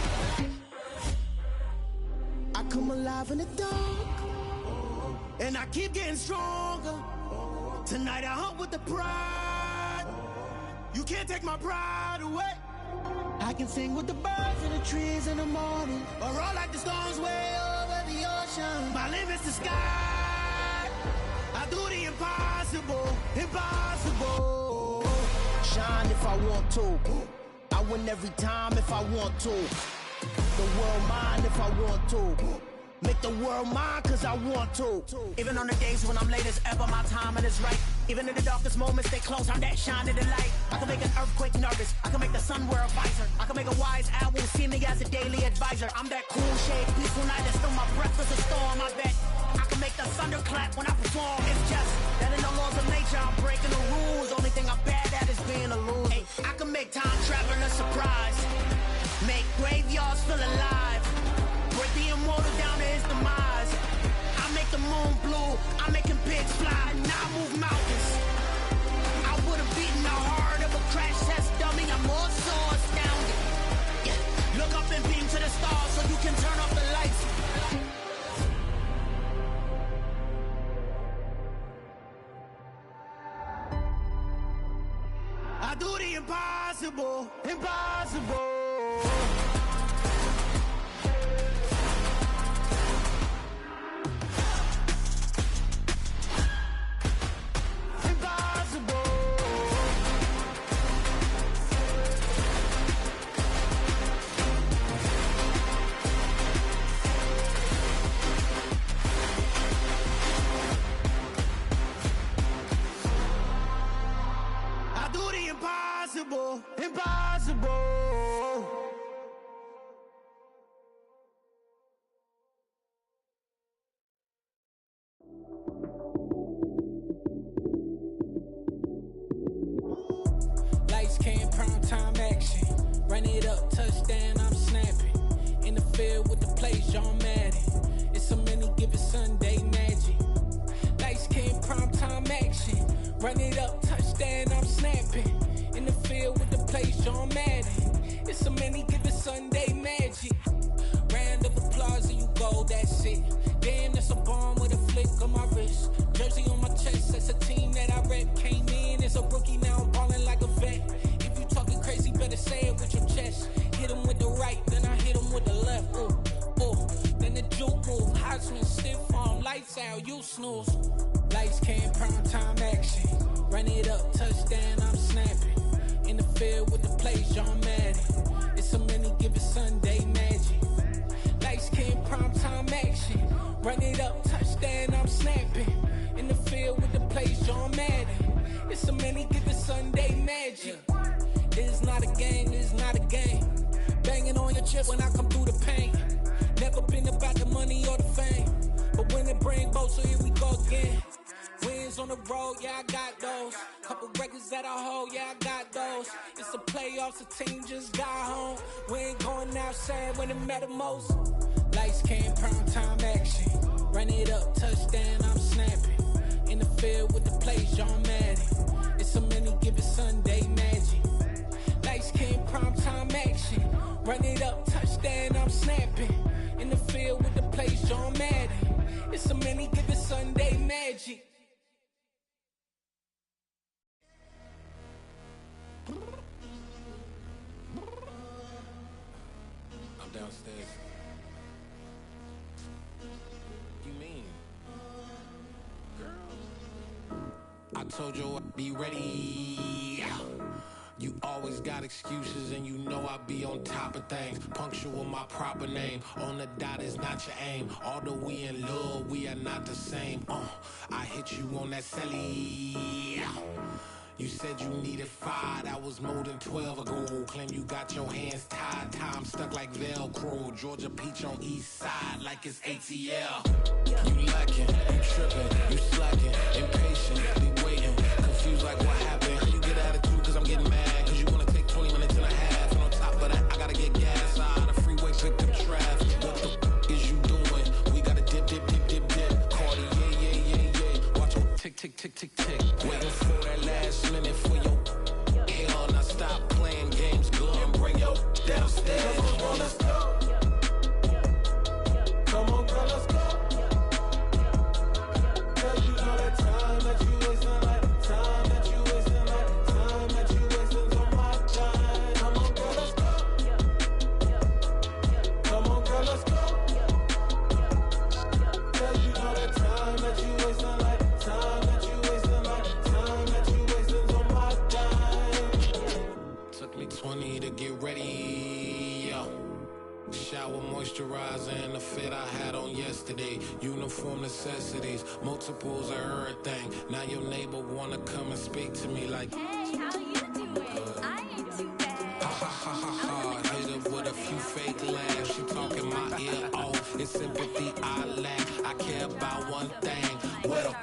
I come alive in the dark, and I keep getting stronger. Tonight I hunt with the pride. You can't take my pride away. I can sing with the birds and the trees in the morning, or roll like the storms way over the ocean. My limit's the sky. I do the impossible, impossible. Shine if I want to. I win every time if I want to. The world mine if I want to. Make the world mine cause I want to. Even on the days when I'm late as ever, my timing is right. Even in the darkest moments, stay close, I'm that shine in the light. I can make an earthquake nervous, I can make the sun wear a visor. I can make a wise owl see me as a daily advisor. I'm that cool shade, peaceful night, and still my breath is a storm, I bet. I can make the thunder clap when I perform. It's just that in the laws of nature, I'm breaking the rules. Only thing I'm bad at is being a loser. Hey, I can make time traveling a surprise. Make graveyards feel alive. Break the immortal down to his demise. I make the moon blue, I'm making pigs fly. Now I move mountains. I would've beaten the heart of a crash test dummy. I'm more so astounded. Yeah. Look up and beam to the stars so you can turn off the lights. I do the impossible, impossible. Impossible, impossible. Lights came, prime time action. Run it up, touchdown, I'm snapping. In the field with the plays, John Madden. It's a many given Sunday magic. Lights came, prime time action. Run it up, touchdown, I'm snapping. In the field with the plays, John Madden. It's a many given Sunday magic. Round of applause and you go, that's it. Damn, that's a bomb with a flick on my wrist. Jersey on my chest, that's a team that I rep. Came in as a rookie, now I'm ballin' like a vet. If you talking crazy, better say it with your chest. Hit him with the right, then I hit him with the left. Ooh, ooh. Then the juke move, high swing, stiff arm, lights out, you snooze. Lights came, prime time action. Run it up, touchdown, I'm snapping. In the field with the plays, John Madden. It's a many given Sunday magic. Lights came, prime time action. Run it up, touchdown, I'm snapping. In the field with the plays, John Madden. It's a many given Sunday magic. It's not a game, it's not a game. Banging on your chest when I come through the pain. Never been about the money or the fame. But when it bring both, so here we go again. Wins on the road, yeah, I got those. Couple records that I hold, yeah, I got those. It's the playoffs, the team just got home. We ain't going outside when it matter most. Lights came, prime time action. Run it up, touchdown, I'm snapping. In the field with the plays, John Madden. It's a many given Sunday magic. Lights came, prime time action. Run it up, touchdown, I'm snapping. In the field with the plays, John Madden. It's a many given Sunday magic. I'm downstairs. You mean? Girl, I told you I'd be ready. You always got excuses and you know I be on top of things. Punctual my proper name. On the dot is not your aim. Although we in love, we are not the same. I hit you on that celly. You said you needed 5, that was more than 12 ago. Claim you got your hands tied, time stuck like Velcro. Georgia Peach on east side like it's ATL. You lacking, you tripping, you slacking, impatient, be waiting, confused like what happened. How you get attitude cause I'm getting mad, cause you wanna take 20 minutes and a half. And on top of that, I gotta get gas out of the freeway, pick up traffic. What the is you doing? We gotta dip, dip, dip, dip, dip. Cardi, yeah. Watch your tick, tick, tick, tick, tick. Waiting for that last minute for your hell. Now stop playing games, go and bring your downstairs. Come on, girl, let's go. Come on, girl, let's go. Girl, you know that time that you wasting, like time that you wasting, like time that you wasting on my time. Come on, girl, let's go. Come on, girl, let's go. Girl, you know that time that you wasting, like time that you wasting, like time that you wasting on my time. Took me 20 to get ready, yo. Shower, moisturizer, and the fit I had on yesterday. Uniform necessities, multiples of everything. Now your neighbor wanna come and speak to me like, hey, how you doing? I ain't too bad. Ha ha ha ha ha. Hit her with a few fake laughs. She talking my ear off. It's sympathy I lack. I care about one thing. What up?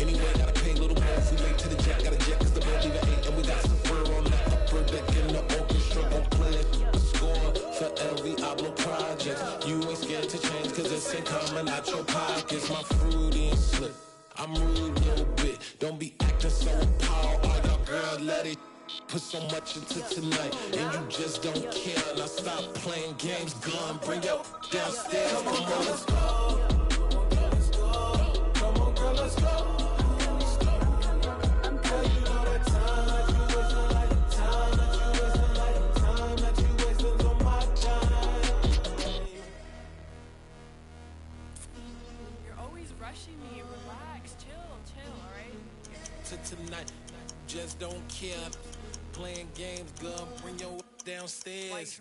Anyway, gotta pay a little more if we late to the jet. Got a jet cause the boat leave at 8. And we got some fur on the upper deck in the orchestra. Gon' play a score for every Ablo project. You ain't scared to change cause it's ain't coming out your pockets. My fruity and slip. I'm rude a little bit. Don't be acting so appalled. All y'all girl, let it put so much into tonight. And you just don't care. Now stop playing games. Gun, bring your downstairs. Come on, let's go. Come on, girl, let's go. Me, relax, chill, alright? Tonight, just don't care. Playing games, gun, bring your downstairs.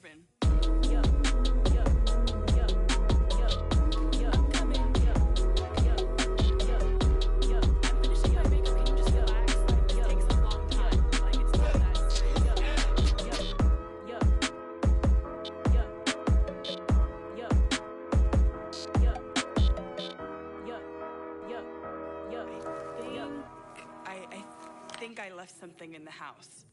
I left something in the house.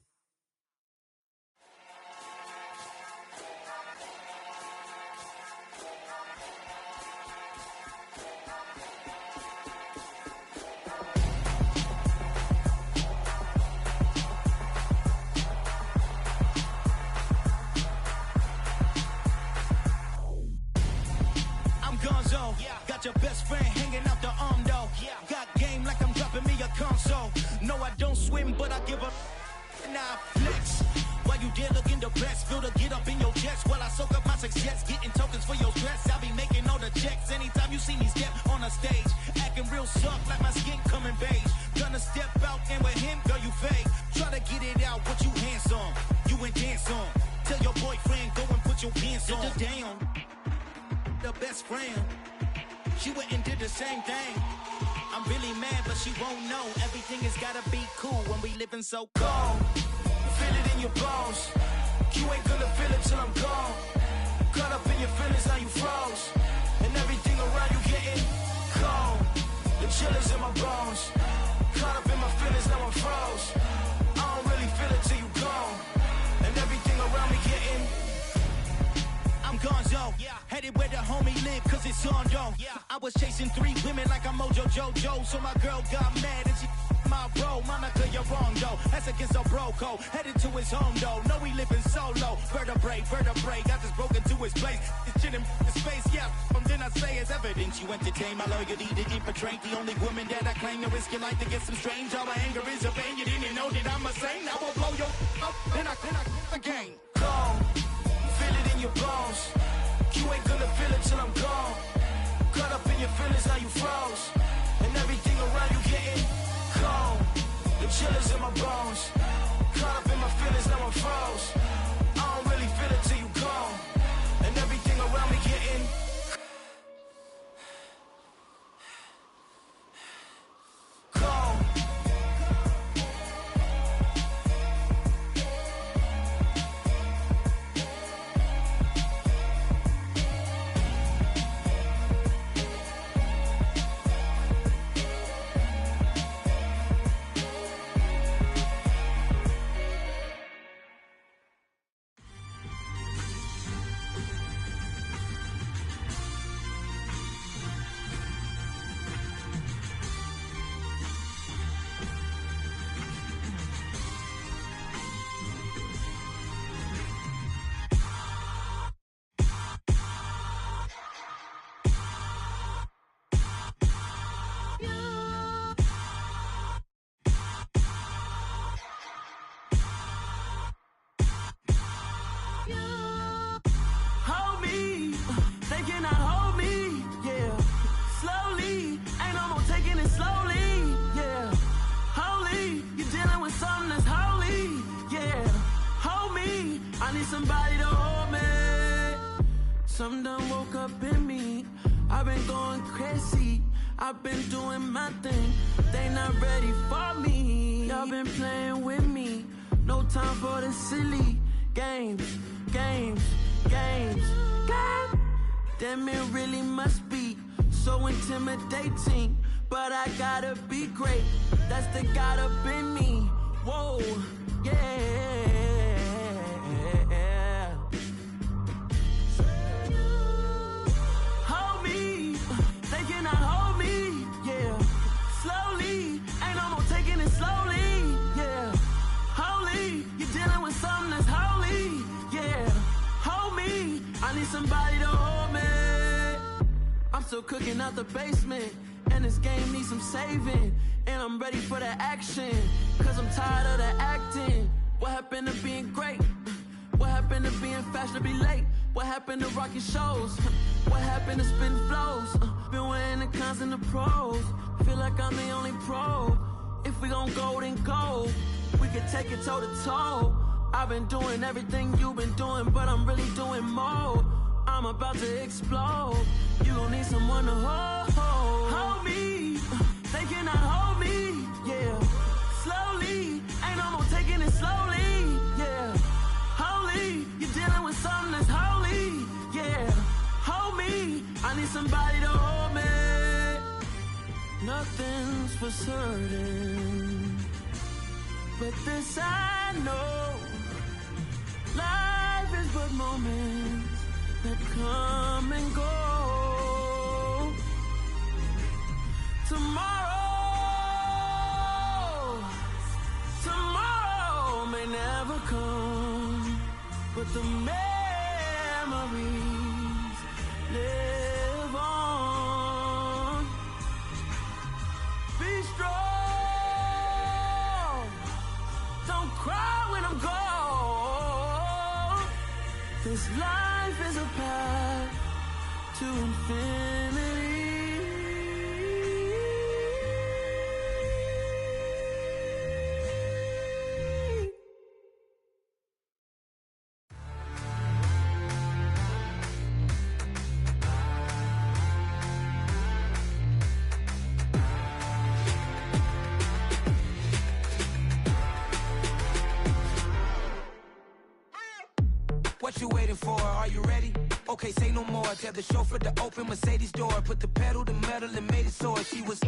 I'm Gonzo. Yeah. Got your best friend hanging out the arm though. Yeah. Got game like I'm dropping me a console. No, I don't swim, but I give a now flex. While you there looking depressed, feel to get up in your chest while I soak up my success, getting tokens for your stress. I'll be making all the checks anytime you see me step on a stage, acting real soft like my skin coming beige. Gonna step out and with him, girl, you fake. Try to get it out, what you handsome, you ain't dance on. Tell your boyfriend, go and put your pants on. Down, the best friend, she went and did the same thing. I'm really mad, but she won't know. Everything has gotta be cool when we living so cold. Feel it in your bones. You ain't gonna feel it till I'm gone. Caught up in your feelings, now you froze. And everything around you getting cold. The chill is in my bones. Caught up in my feelings, now I'm froze. I don't really feel it till you gone. And everything around me getting I'm Gonzo, headed where the homie live, cause it's on though. I was chasing 3 women like I'm Mojo Jojo, so my girl got mad and she my bro. Monica, you're wrong though, that's against a bro code. Headed to his home though, no we living solo. Vertebrae, got this broken to his place. It's shit in his space, yeah, then I say it's evidence. You entertain my loyalty to infiltrate. The only woman that I claim to risk your life to get some strange. All my anger is a pain, you didn't know that I'm a saint. I will blow your up, then I again. Go. Feel it in your bones. You ain't gonna feel it till I'm gone. Caught up in your feelings, now you froze. And everything around you getting cold. The chill is in my bones. I need somebody to hold me. Something done woke up in me. I've been going crazy. I've been doing my thing. They not ready for me. Y'all been playing with me. No time for the silly games. Damn, it really must be so intimidating. But I gotta be great. That's the God up in me. Whoa, yeah. Hold me. They cannot hold me. Yeah. Slowly. Ain't no more taking it slowly. Yeah. Holy. You're dealing with something that's holy. Yeah. Hold me. I need somebody to hold me. I'm still cooking out the basement. And this game needs some saving. And I'm ready for the action. Cause I'm tired of the acting. What happened to being great? What happened to being fashionably late? What happened to rocking shows? What happened to spitting flows? Been wearing the cons and the pros. Feel like I'm the only pro. If we gon' go, then go. We can take it toe to toe. I've been doing everything you've been doing, but I'm really doing more. I'm about to explode. You gon' need someone to hold me. They cannot hold me. Yeah. Slowly. Ain't no more taking it slowly. Yeah. Holy. You're dealing with something that's holy. Yeah. Hold me. I need somebody to hold me. Nothing's for certain, but this I know. Life is but moments that come and go. Tomorrow may never come, but the memories live on. Be strong, don't cry when I'm gone. This life is a path to infinity. What you waiting for? Are you ready? Okay, say no more. Tell the chauffeur to open Mercedes door. Put the pedal to metal and made it soar. She was,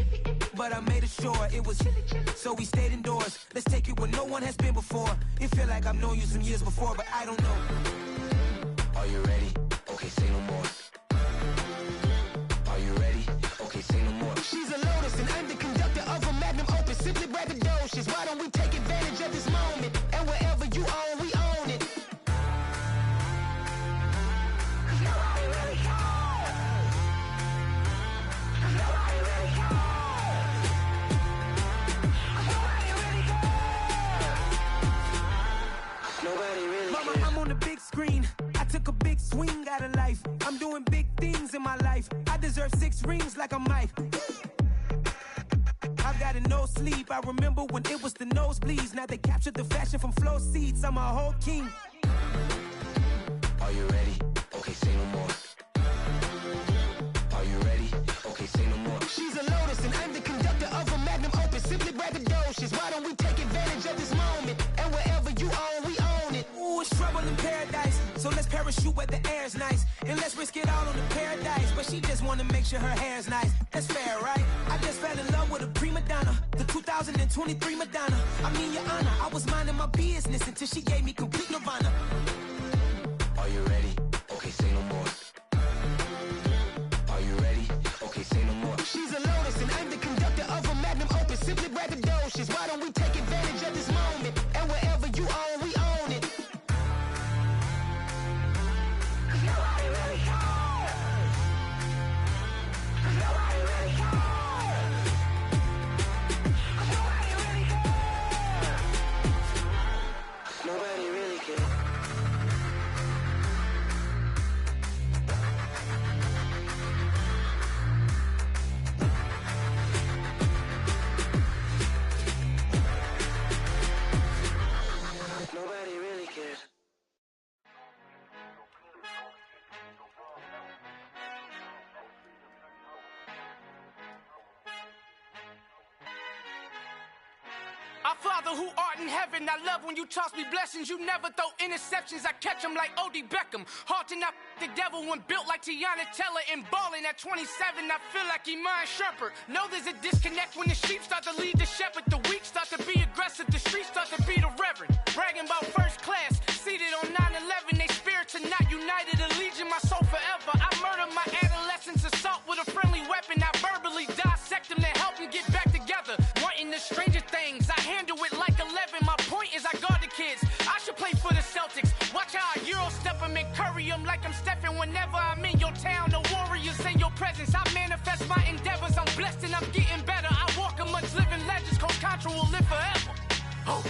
but I made it sure it was. So we stayed indoors. Let's take it where no one has been before. It feel like I've known you some years before, but I don't know. Are you ready? Okay, say no more. Are you ready? Okay, say no more. She's a Lotus and I'm the conductor of a magnum opus. Simply braggadocious. Why don't we take advantage of this moment? And wherever you own, we own it. Mama, I'm on the big screen. I took a big swing out of life. I'm doing big things in my life. I deserve 6 rings like a Mike. I've got no sleep. I remember when it was the nosebleeds. Now they captured the fashion from flow seats. I'm a whole king. Are you ready? Okay, say no more. Are you ready? Okay, say no more. She's a Lotus and I'm the conductor of a magnum opus. Simply braggadocious. Why don't we take advantage of this moment? And wherever you own, we own it. Ooh, it's trouble in paradise. So let's parachute where the air's nice. And let's risk it all on the paradise. But she just wanna make sure her hair's nice. That's fair, right? I just fell in love with a prima donna. The 2023 Madonna. I mean, your honor, I was minding my business until she gave me complete nirvana. Are you ready? Okay, say no more. Are you ready? Okay, say no more. She's a Lotus and I'm the conductor of a magnum opus. Simply braggadocious. Why don't we take advantage of this moment? And wherever you own, we own it. Nobody really cares. Nobody really cares. Nobody really cares. Nobody really cares. Father who art in heaven, I love when you toss me blessings. You never throw interceptions, I catch them like O.D. Beckham. Hard to not the devil when built like Tiana Teller. And balling at 27, I feel like Iman Shumpert. Know there's a disconnect when the sheep start to lead the shepherd. The weak start to be aggressive, the streets start to be the reverend. Bragging about first class, seated on 9/11. They spirits are not united, a legion, my soul forever. I murder my adolescence, assault with a friendly weapon. I verbally dissect them to help them get back together. Wanting the stranger things, I handle it like 11. My point is I guard the kids. I should play for the Celtics. Watch how I Euro step them and curry them like I'm Stephen. Whenever I'm in your town, the Warriors in your presence. I manifest my endeavors. I'm blessed and I'm getting better. I walk amongst living legends. Coach Contra will live forever. Oh.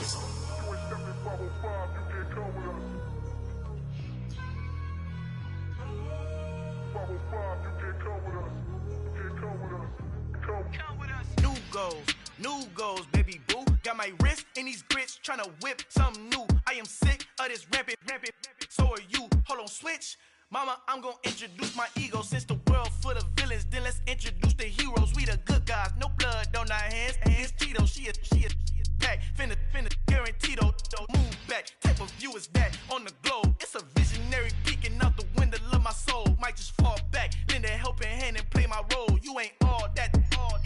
New goals, baby boo. Got my wrist in these grits, tryna whip something new. I am sick of this rampant. So are you. Hold on, switch. Mama, I'm gonna introduce my ego. Since the world full of villains, then let's introduce the heroes. We the good guys, no blood on our hands. Hands Tito, she is pack. Finna, guaranteed. Move back. Type of view is that on the globe? It's a visionary peeking out the window of my soul. Might just fall back, lend a helping hand and play my role. You ain't all that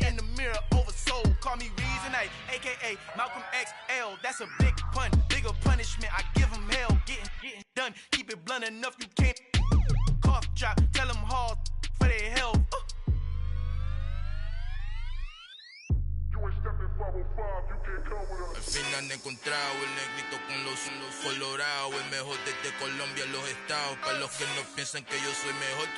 in the mirror oversold. Call me Reason A, aka Malcolm XL. That's a big pun, bigger punishment. I give him hell, getting done. Keep it blunt enough, you can't cough drop. Tell them hard for their health. Al fin han encontrado el negrito con los colorados, el mejor desde Colombia a los estados. Para los que no piensan que yo soy mejor,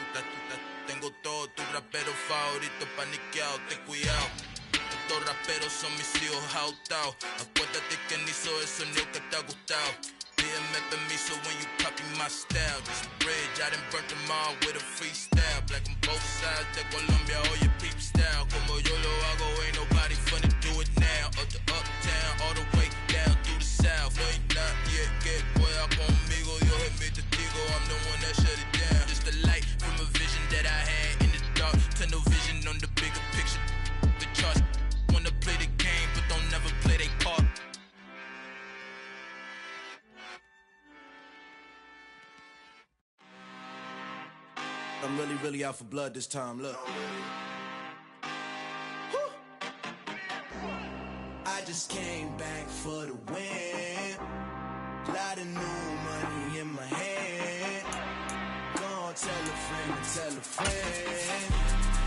tengo todo, tu rapero favorito paniqueado, ten cuidado. Estos raperos son mis hijos adoptados. Acuérdate quién hizo el sonido que te ha gustado. Pídeme permiso when you copy my style. This bridge, I done burnt them all with a freestyle. Black on both sides de Colombia, oye peep style. Como yo lo hago, ain't nobody finna do it now. Up to uptown, all the way down through the south. Ain't not yet, que pueda conmigo. Dios es mi testigo, I'm the one that shut it down. Just a light from a vision that I had in the dark. Tunnel vision on the bigger picture. The charts wanna play the game, but don't never play their part. I'm really out for blood this time, look. I just came back for the win. Lot of new money in my hand. Gonna tell a friend and tell a friend.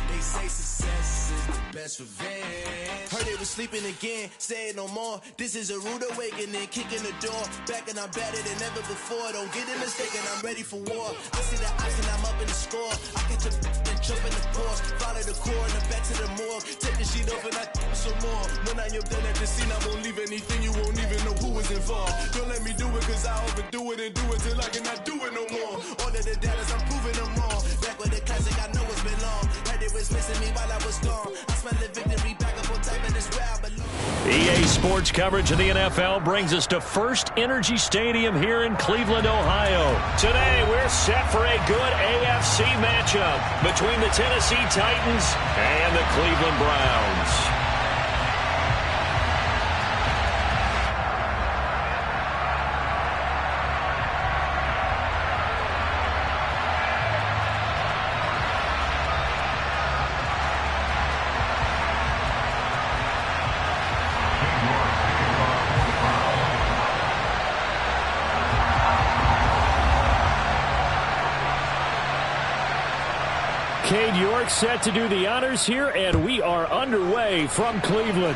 They say success is the best revenge. Heard they was sleeping again, say it no more. This is a rude awakening, kicking the door. Back and I'm better than ever before. Don't get it mistaken, I'm ready for war. I see the option, I'm up in the score. I catch a and jump in the course. Follow the core and the back to the morgue. Take the sheet off and I some more. When I am done at the scene, I won't leave anything. You won't even know who is involved. Don't let me do it, cause I overdo it and do it till I cannot do it no more. All of the data's, I'm proving them wrong. Back with the classic, I know it's been long. Heard it was missing me while I was gone. I smell the victory back up on top and it's where I belong. EA Sports coverage of the NFL brings us to First Energy Stadium here in Cleveland, Ohio. Today, we're set for a good AFC matchup between the Tennessee Titans and the Cleveland Browns. Cade York set to do the honors here, and we are underway from Cleveland.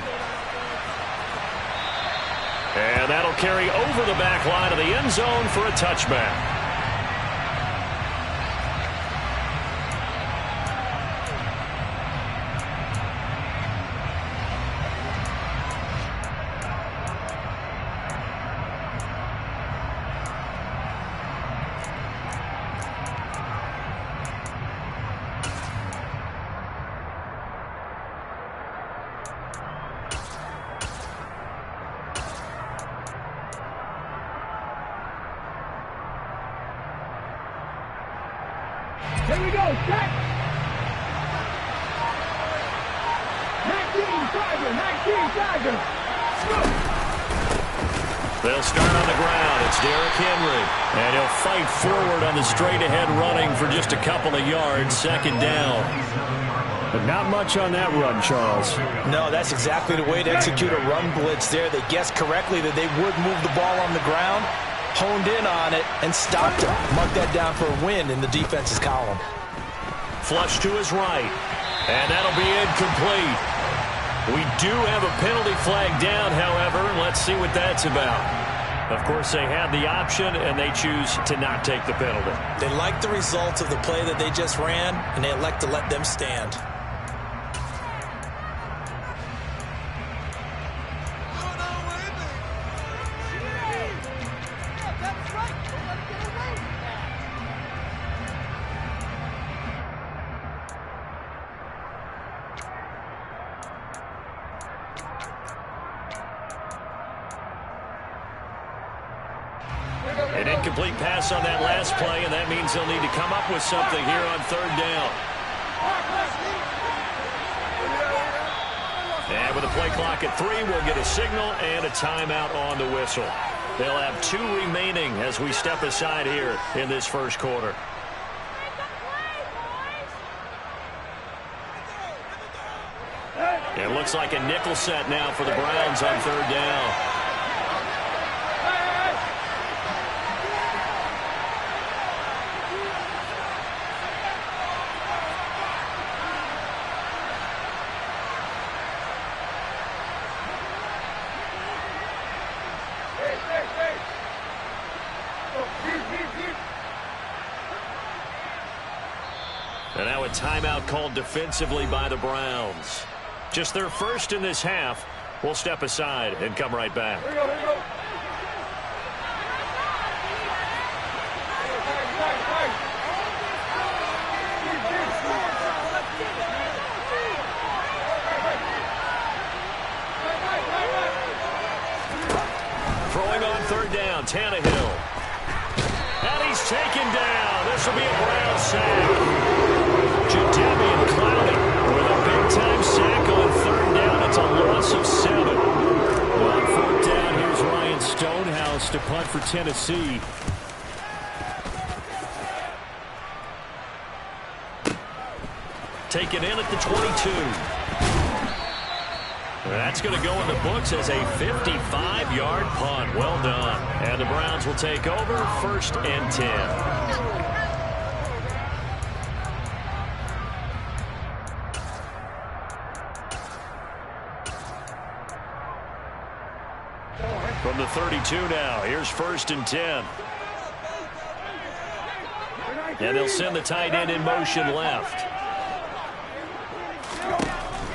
And that'll carry over the back line of the end zone for a touchback. Here we go, set! Hakeem Tiger, go! They'll start on the ground. It's Derrick Henry. And he'll fight forward on the straight-ahead running for just a couple of yards. Second down. But not much on that run, Charles. No, that's exactly the way to execute a run blitz there. They guessed correctly that they would move the ball on the ground, honed in on it, and stopped it. Mark that down for a win in the defense's column. Flush to his right. And that'll be incomplete. We do have a penalty flag down, however. Let's see what that's about. Of course, they had the option, and they choose to not take the penalty. They like the results of the play that they just ran, and they elect to let them stand. An incomplete pass on that last play, and that means they'll need to come up with something here on third down. And with a play clock at 3, we'll get a signal and a timeout on the whistle. They'll have 2 remaining as we step aside here in this first quarter. It looks like a nickel set now for the Browns on third down. And now a timeout called defensively by the Browns. Just their first in this half. We'll step aside and come right back. Here we go. Throwing on third down, Tannehill. And he's taken down. This will be a Brown sack. Jadeveon Clowney with a big-time sack on third down. It's a loss of 7. On fourth down, here's Ryan Stonehouse to punt for Tennessee. Taken in at the 22. That's going to go in the books as a 55-yard punt. Well done. And the Browns will take over, 1st and 10. From the 32 now, here's 1st and 10. And they'll send the tight end in motion left.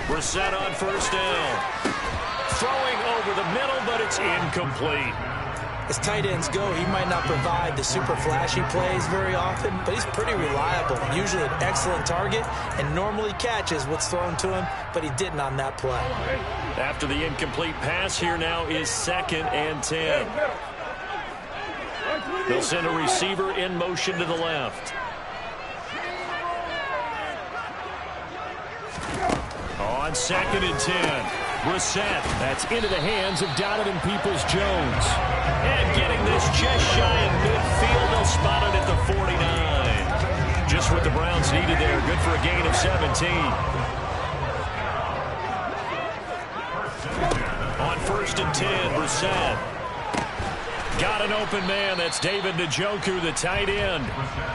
Brissett on 1st down. Throwing over the middle, but it's incomplete. As tight ends go, he might not provide the super flashy plays very often, but he's pretty reliable. Usually an excellent target and normally catches what's thrown to him, but he didn't on that play. After the incomplete pass, here now is 2nd and 10. They'll send a receiver in motion to the left. On 2nd and 10. Brissett, that's into the hands of Donovan Peoples-Jones. And getting this just shy of midfield, they'll spot it at the 49. Just what the Browns needed there. Good for a gain of 17. On 1st and 10, Brissett. Got an open man. That's David Njoku, the tight end.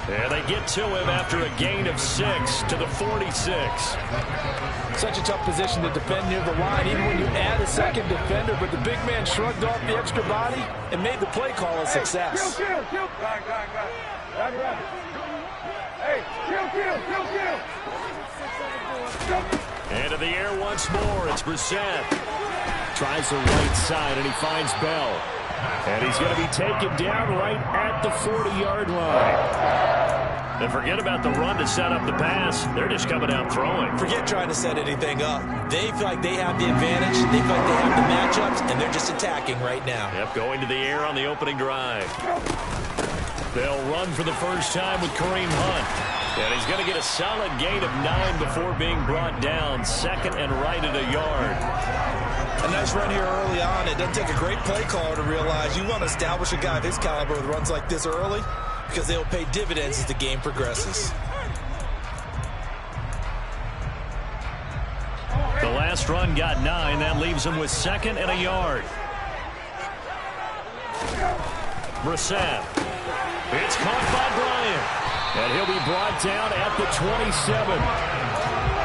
And they get to him after a gain of 6 to the 46. Such a tough position to defend near the line, even when you add a second defender. But the big man shrugged off the extra body and made the play call a success. Kill. Hey, kill. Into the air once more. It's Brissett. Tries the right side, and he finds Bell. And he's going to be taken down right at the 40-yard line. And forget about the run to set up the pass. They're just coming out throwing. Forget trying to set anything up. They feel like they have the advantage. They feel like they have the matchups, and they're just attacking right now. Yep, going to the air on the opening drive. They'll run for the first time with Kareem Hunt. And he's going to get a solid gain of 9 before being brought down. 2nd and right at a yard. A nice run here early on. It doesn't take a great play caller to realize you want to establish a guy of his caliber with runs like this early because they will pay dividends as the game progresses. The last run got 9. That leaves him with 2nd and a yard. Brissett. It's caught by Bryant. And he'll be brought down at the 27.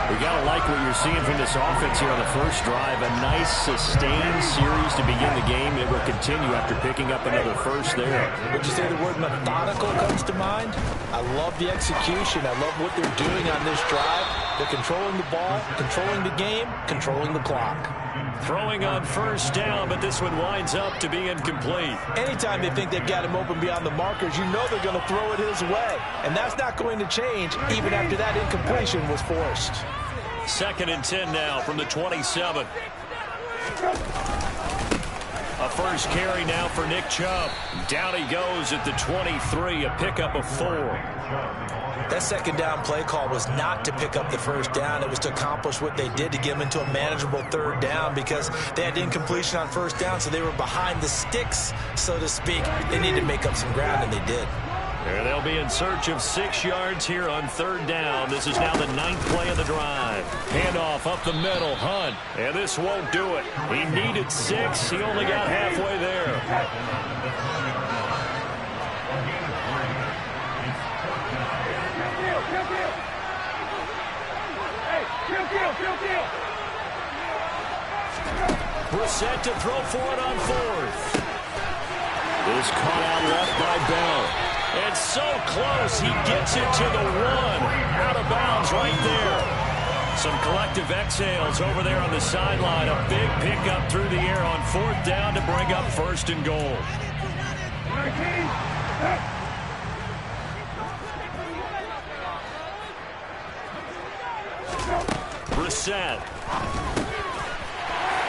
We got to like what you're seeing from this offense here on the first drive. A nice, sustained series to begin the game. It will continue after picking up another first there. Would you say the word methodical comes to mind? I love the execution. I love what they're doing on this drive. They're controlling the ball, controlling the game, controlling the clock. Throwing on first down, but this one winds up to be incomplete. Anytime they think they've got him open beyond the markers, you know they're going to throw it his way. And that's not going to change even after that incompletion was forced. 2nd and 10 now from the 27. A first carry now for Nick Chubb. Down he goes at the 23, a pickup of 4. That second down play call was not to pick up the first down. It was to accomplish what they did to get them into a manageable 3rd down because they had incompletion on first down, so they were behind the sticks, so to speak. They needed to make up some ground, and they did. And they'll be in search of 6 yards here on 3rd down. This is now the 9th play of the drive. Handoff up the middle, Hunt. And this won't do it. He needed 6. He only got halfway there. Brissett to throw for it on 4th. Is caught out left by Bell. And so close, he gets it to the 1. Out of bounds right there. Some collective exhales over there on the sideline. A big pickup through the air on 4th down to bring up 1st and goal. Brissett.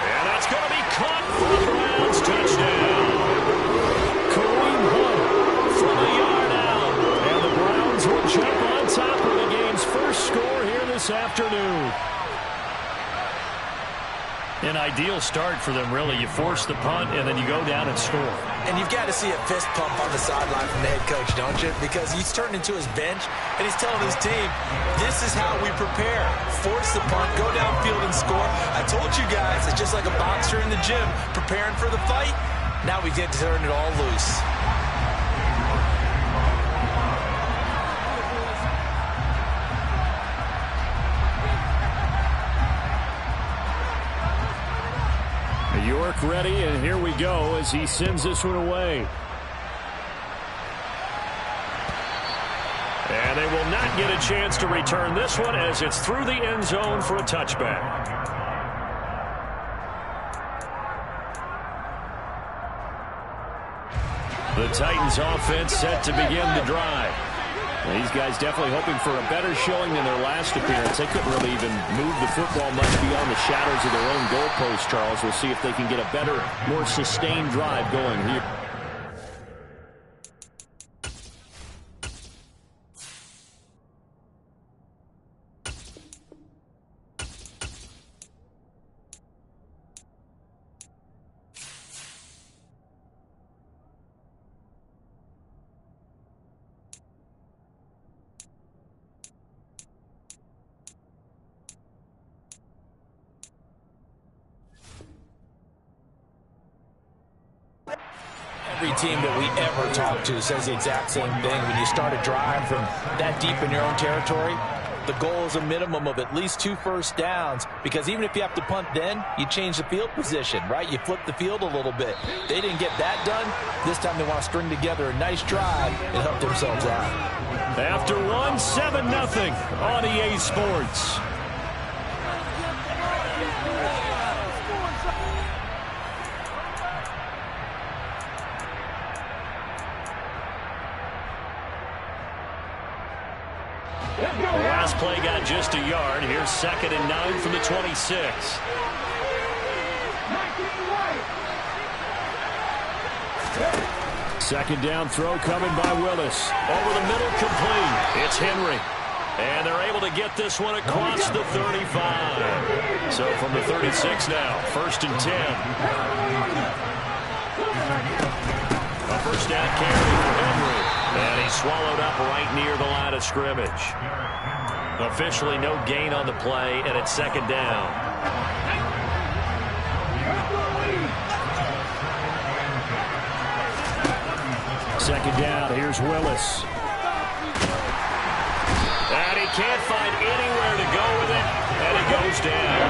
And that's going to be caught for the Browns. Touchdown. Kareem Hunt from a yard out. And the Browns will jump on top of the game's first score here this afternoon. An ideal start for them, really. You force the punt, and then you go down and score. And you've got to see a fist pump on the sideline from the head coach, don't you? Because he's turned into his bench, and he's telling his team, this is how we prepare. Force the punt, go downfield and score. I told you guys, it's just like a boxer in the gym preparing for the fight. Now we get to turn it all loose. York ready, and here we go as he sends this one away. And they will not get a chance to return this one as it's through the end zone for a touchback. The Titans offense set to begin the drive. These guys definitely hoping for a better showing than their last appearance. They couldn't really even move the football much beyond the shadows of their own goalpost, Charles. We'll see if they can get a better, more sustained drive going here. Every team that we ever talk to says the exact same thing. When you start a drive from that deep in your own territory, the goal is a minimum of at least 2 first downs, because even if you have to punt then, you change the field position, right? You flip the field a little bit. They didn't get that done. This time they want to string together a nice drive and help themselves out. After 1, 7-0 on EA Sports. Last play got just a yard. Here's 2nd and 9 from the 26. Second down throw coming by Willis. Over the middle, complete. It's Henry. And they're able to get this one across the 35. So from the 36 now, 1st and 10. A first down carry for Henry. And he's swallowed up right near the line of scrimmage. Officially no gain on the play, and it's 2nd down. Second down, here's Willis. And he can't find anywhere to go with it, and he goes down.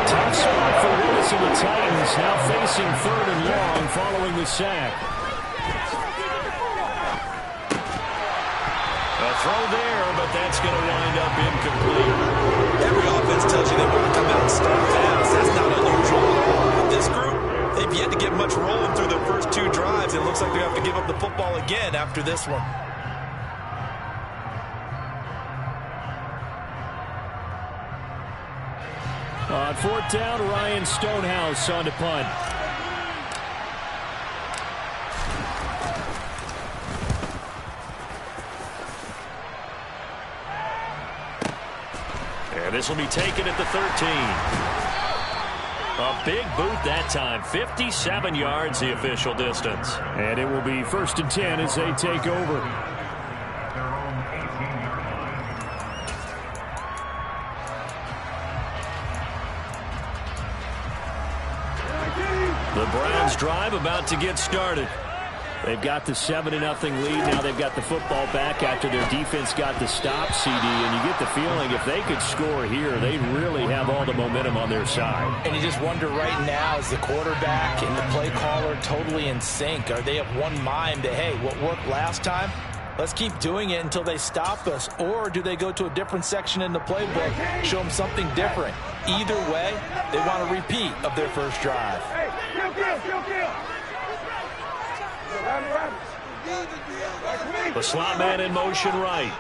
Tough spot for Willis and the Titans, now facing 3rd and long following the sack. A throw there, but that's going to wind up incomplete. Every offense tells you they want to come out and start fast. That's not unusual at all. But this group, they've yet to get much rolling through their first 2 drives. It looks like they have to give up the football again after this one. On 4th down, Ryan Stonehouse on to punt. And this will be taken at the 13. A big boot that time. 57 yards the official distance. And it will be 1st and 10 as they take over. The Browns drive about to get started. They've got the 7-0 lead. Now they've got the football back after their defense got the stop, CD. And you get the feeling if they could score here, they really have all the momentum on their side. And you just wonder right now, is the quarterback and the play caller totally in sync? Are they of one mind that, hey, what worked last time? Let's keep doing it until they stop us. Or do they go to a different section in the playbook, show them something different? Either way, they want a repeat of their first drive. The slot man in motion right.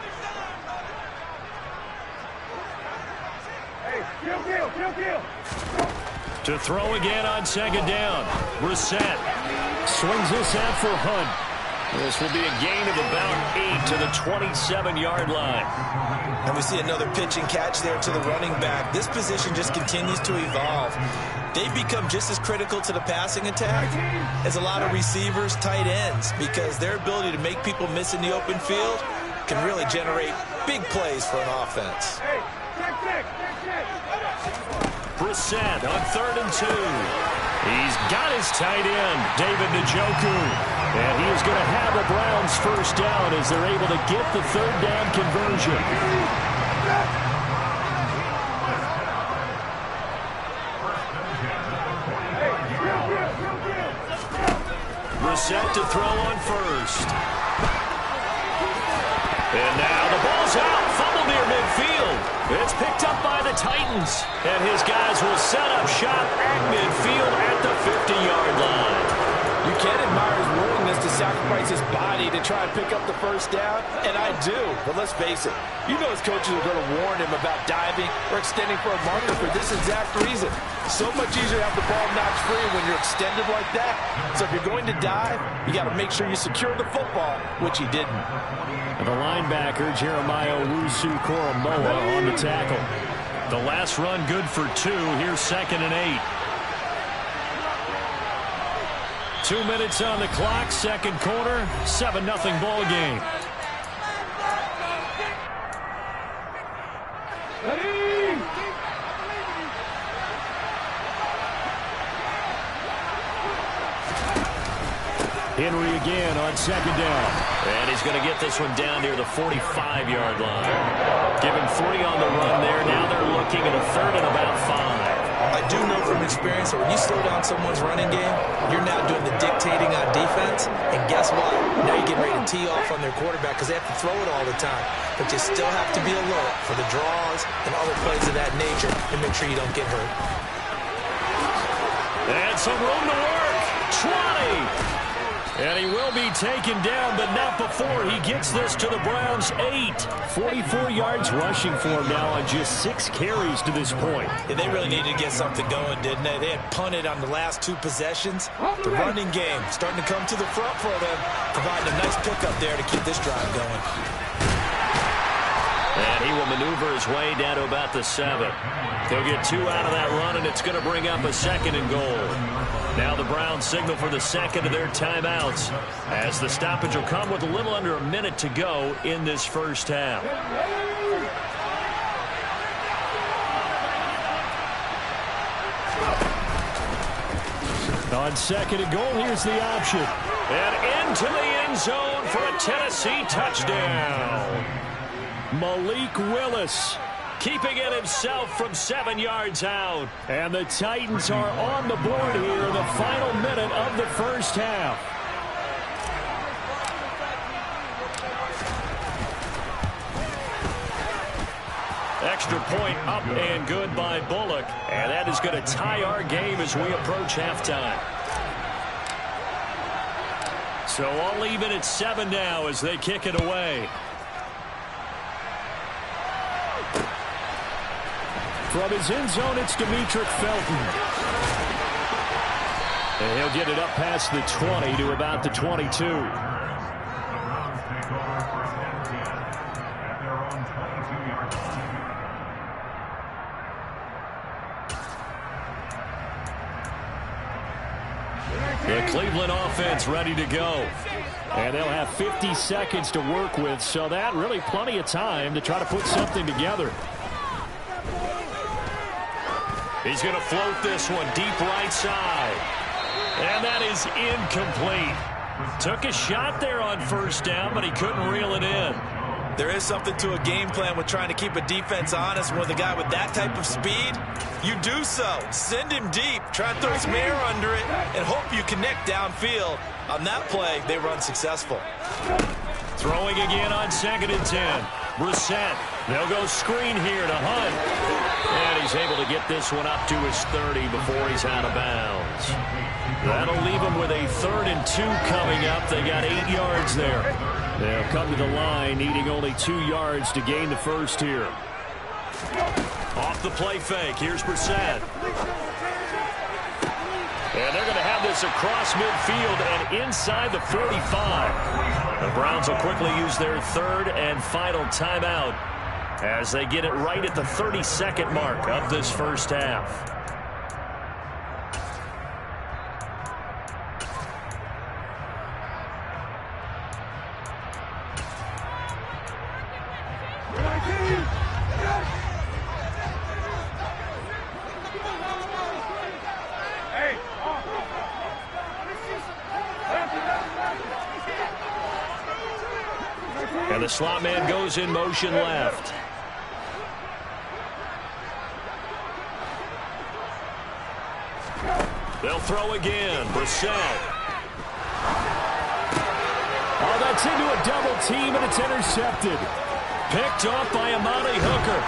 To throw again on 2nd down. Brissett swings this out for Hunt. This will be a gain of about 8 to the 27-yard line. And we see another pitch and catch there to the running back. This position just continues to evolve. They've become just as critical to the passing attack as a lot of receivers, tight ends, because their ability to make people miss in the open field can really generate big plays for an offense. Brissett on 3rd and 2. He's got his tight end, David Njoku. And he is going to have the Browns first down as they're able to get the 3rd down conversion. Brissett to throw on 1st. And now the ball's out. Fumble near midfield. It's picked up by the Titans. And his guys will set up shop at midfield at the 50-yard line. You can't admire his willingness to sacrifice his body to try and pick up the first down, and I do. But let's face it, you know his coaches are going to warn him about diving or extending for a marker for this exact reason. So much easier to have the ball knocked free when you're extended like that. So if you're going to dive, you got to make sure you secure the football, which he didn't. And the linebacker, Jeremiah Owusu-Koramoah, on the tackle. The last run good for 2. Here's 2nd and 8. 2 minutes on the clock, 2nd quarter, 7-0 ball game. Henry again on 2nd down. And he's going to get this one down near the 45-yard line. Give him 3 on the run there. Now they're looking at a 3rd and about 5. I do know from experience that when you slow down someone's running game, you're now doing the dictating on defense. And guess what? Now you're getting ready to tee off on their quarterback because they have to throw it all the time. But you still have to be alert for the draws and other plays of that nature and make sure you don't get hurt. And some room to work. 20. And he will be taken down, but not before he gets this to the Browns' 8. 44 yards rushing for him now on just 6 carries to this point. Yeah, they really needed to get something going, didn't they? They had punted on the last 2 possessions. The running game starting to come to the front for them, providing a nice pickup there to keep this drive going. And he will maneuver his way down to about the 7. He'll get 2 out of that run, and it's going to bring up a 2nd and goal. Now the Browns signal for the 2nd of their timeouts, as the stoppage will come with a little under a minute to go in this first half. On 2nd and goal, here's the option. And into the end zone for a Tennessee touchdown. Malik Willis keeping it himself from 7 yards out. And the Titans are on the board here in the final minute of the first half. Extra point up and good by Bullock. And that is going to tie our game as we approach halftime. So all even at 7 now as they kick it away. From his end zone, it's Demetric Felton. And he'll get it up past the 20 to about the 22. The Cleveland offense ready to go. And they'll have 50 seconds to work with, so that really plenty of time to try to put something together. He's going to float this one deep right side. And that is incomplete. Took a shot there on first down, but he couldn't reel it in. There is something to a game plan with trying to keep a defense honest. With a guy with that type of speed, you do so. Send him deep. Try and throw some air under it and hope you connect downfield. On that play, they run successful. Throwing again on 2nd and 10. Brissett. They'll go screen here to Hunt. And he's able to get this one up to his 30 before he's out of bounds. That'll leave him with a 3rd and 2 coming up. They got 8 yards there. They'll come to the line, needing only 2 yards to gain the first here. Off the play fake. Here's Brissett. And they're going to have this across midfield and inside the 45. The Browns will quickly use their 3rd and final timeout as they get it right at the 32nd mark of this first half. And the slot man goes in motion left. They'll throw again. Brissett. Oh, that's into a double team, and it's intercepted. Picked off by Amani Hooker.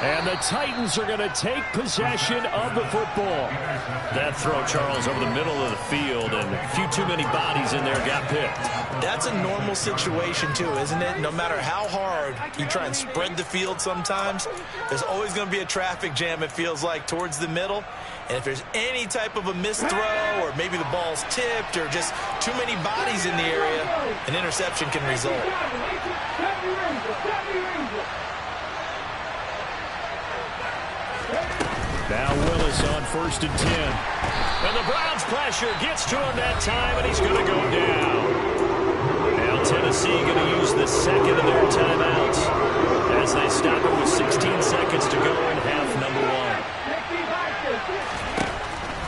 And the Titans are going to take possession of the football. That throw, Charles, over the middle of the field, and a few too many bodies in there got picked. That's a normal situation, too, isn't it? No matter how hard you try and spread the field sometimes, there's always going to be a traffic jam, it feels like, towards the middle. And if there's any type of a missed throw, or maybe the ball's tipped, or just too many bodies in the area, an interception can result. Now Willis on 1st and 10. And the Browns pressure gets to him that time, and he's going to go down. Now Tennessee going to use the 2nd of their timeouts as they stop it with 16 seconds to go in half number 1.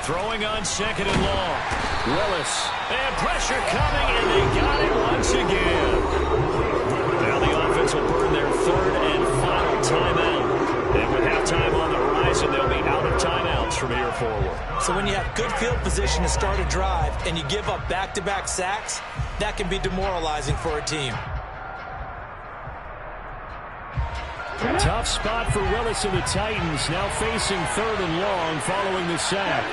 Throwing on 2nd and long. Willis. And pressure coming, and they got it once again. Now the offense will burn their 3rd and final timeout. And with halftime on the horizon, they'll be out of timeouts from here forward. So when you have good field position to start a drive and you give up back-to-back sacks, that can be demoralizing for a team. Tough spot for Willis and the Titans, now facing 3rd and long following the sack.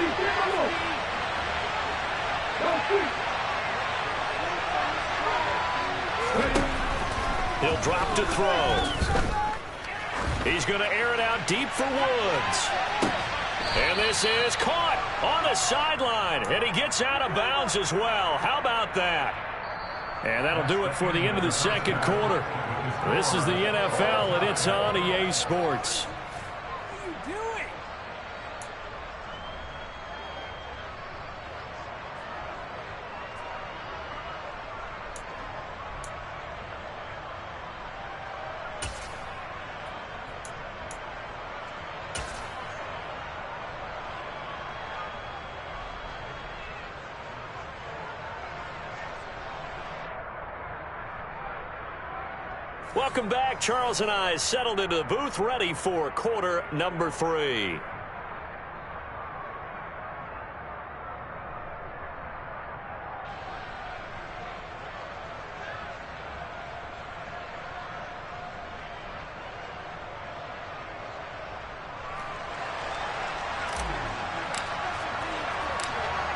He'll drop to throw. He's going to air it out deep for Woods. And this is caught on the sideline. And he gets out of bounds as well. How about that? And that'll do it for the end of the second quarter. This is the NFL, and it's on EA Sports. Welcome back. Charles and I settled into the booth, ready for quarter number 3.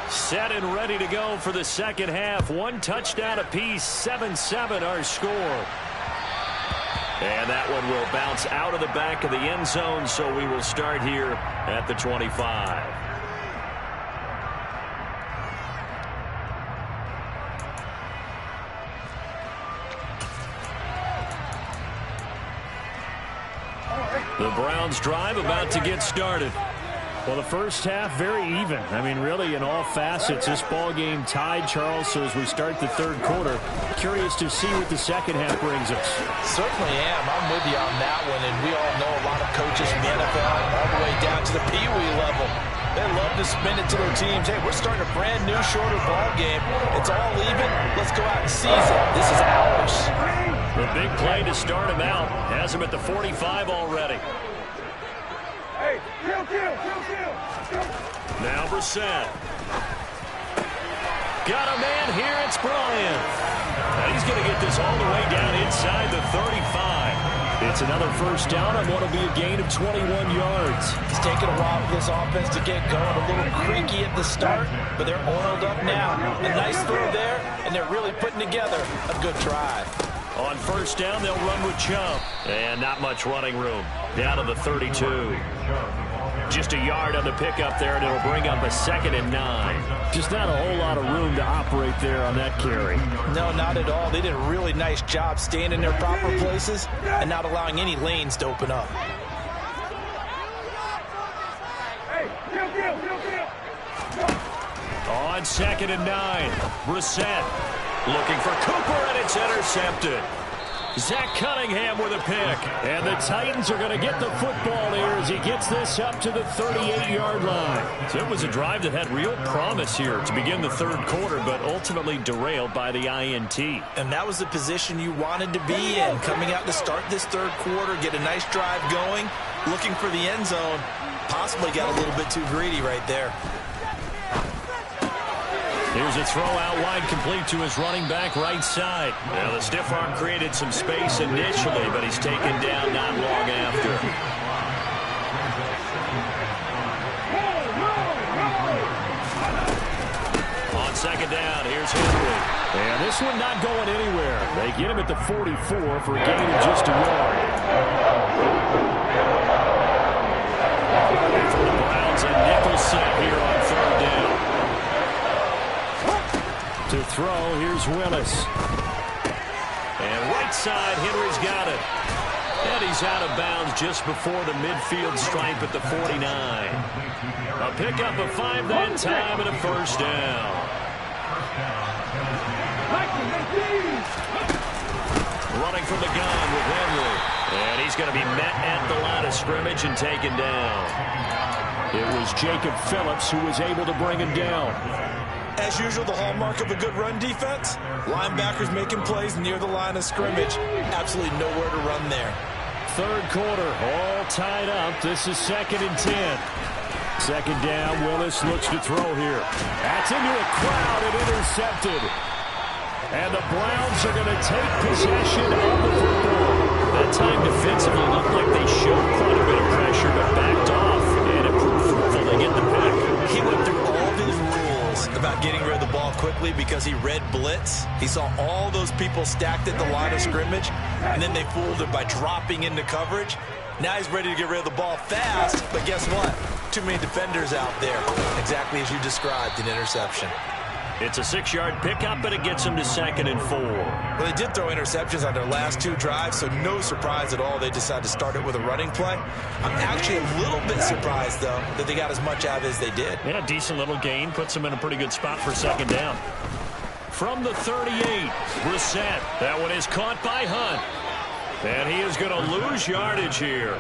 Set and ready to go for the second half. 1 touchdown apiece, 7-7 our score. And that one will bounce out of the back of the end zone, so we will start here at the 25. The Browns drive about to get started. Well, the first half, very even. I mean, really, in all facets, this ball game tied, Charles. So as we start the third quarter, curious to see what the second half brings us. Certainly am. I'm with you on that one. And we all know a lot of coaches from the NFL all the way down to the Pee Wee level. They love to spin it to their teams. Hey, we're starting a brand new, shorter ball game. It's all even. Let's go out and seize it. This is ours. The big play to start him out has him at the 45 already. Hey, kill. Now Brissett. Got a man here, it's Bryant. And he's going to get this all the way down inside the 35. It's another first down on what will be a gain of 21 yards. It's taken a while for this offense to get going. A little creaky at the start, but they're oiled up now. A nice throw there, and they're really putting together a good drive. On first down, they'll run with Chubb. And not much running room. Down to the 32. Just a yard on the pickup there, and it'll bring up a 2nd and 9. Just not a whole lot of room to operate there on that carry. No, not at all. They did a really nice job staying in their proper places and not allowing any lanes to open up. Hey, kill. On 2nd and 9, Brissett looking for Cooper, and it's intercepted. Zach Cunningham with a pick. And the Titans are going to get the football here as he gets this up to the 38-yard line. So it was a drive that had real promise here to begin the third quarter, but ultimately derailed by the INT. And that was the position you wanted to be in. Coming out to start this third quarter, get a nice drive going, looking for the end zone. Possibly got a little bit too greedy right there. Here's a throw out wide, complete to his running back right side. Now the stiff arm created some space initially, but he's taken down not long after. On second down, here's Henry. And this one not going anywhere. They get him at the 44 for a gain of just a yard. For the Browns, a nickel set here on third down. To throw, here's Willis. And right side, Henry's got it. And he's out of bounds just before the midfield stripe at the 49. A pickup of 5 that time and a first down. Running from the gun with Henry. And he's going to be met at the line of scrimmage and taken down. It was Jacob Phillips who was able to bring him down. As usual, the hallmark of a good run defense, linebackers making plays near the line of scrimmage. Absolutely nowhere to run there. Third quarter, all tied up. This is 2nd and 10. Second down, Willis looks to throw here. That's into a crowd and intercepted. And the Browns are going to take possession of the football. That time defensively looked like they showed quite a bit of pressure, but backed off. And it proved fruitful to get the pick. He went through all of his rules about getting rid of the ball quickly because he read blitz. He saw all those people stacked at the line of scrimmage, and then they fooled him by dropping into coverage. Now he's ready to get rid of the ball fast, but guess what? Too many defenders out there. Exactly as you described, an interception. It's a 6-yard pickup, but it gets them to 2nd and 4. Well, they did throw interceptions on their last 2 drives, so no surprise at all they decided to start it with a running play. I'm actually a little bit surprised, though, that they got as much out as they did. Yeah, decent little gain. Puts them in a pretty good spot for 2nd down. From the 38, Brissett. That one is caught by Hunt. And he is going to lose yardage here.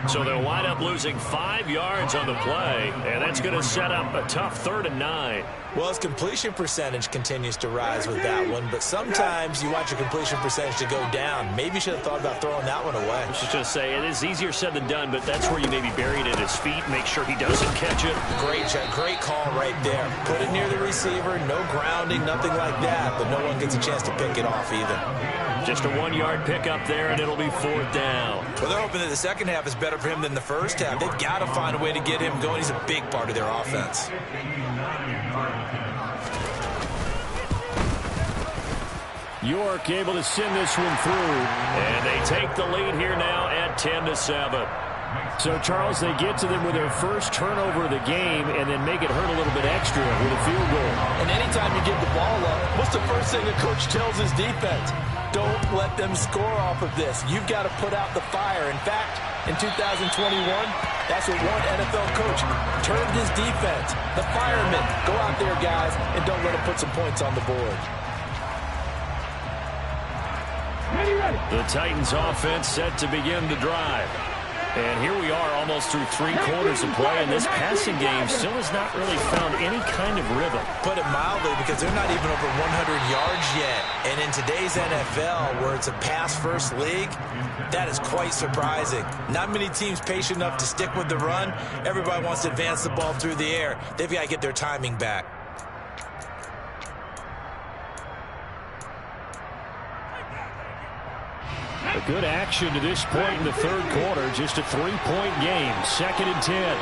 So they'll wind up losing 5 yards on the play, and that's going to set up a tough 3rd and 9. Well, his completion percentage continues to rise with that one, but sometimes you want your completion percentage to go down. Maybe you should have thought about throwing that one away. I was just going to say, it is easier said than done, but that's where you maybe bury it at his feet, make sure he doesn't catch it. Great call right there. Put it near the receiver, no grounding, nothing like that, but no one gets a chance to pick it off either. Just a 1-yard pickup there, and it'll be 4th down. Well, they're hoping that the second half is better for him than the first half. They've got to find a way to get him going. He's a big part of their offense. York able to send this one through, and they take the lead here now at 10-7. So, Charles, they get to them with their first turnover of the game and then make it hurt a little bit extra with a field goal. And anytime you give the ball up, what's the first thing the coach tells his defense? Don't let them score off of this. You've got to put out the fire. In fact, in 2021, that's what one NFL coach termed his defense. The firemen. Go out there, guys, and don't let them put some points on the board. The Titans offense set to begin the drive. And here we are almost through 3 quarters of play, and this passing game still has not really found any kind of rhythm. Put it mildly, because they're not even over 100 yards yet. And in today's NFL, where it's a pass-first league, that is quite surprising. Not many teams patient enough to stick with the run. Everybody wants to advance the ball through the air. They've got to get their timing back. A good action to this point in the 3rd quarter. Just a 3-point game. 2nd and 10.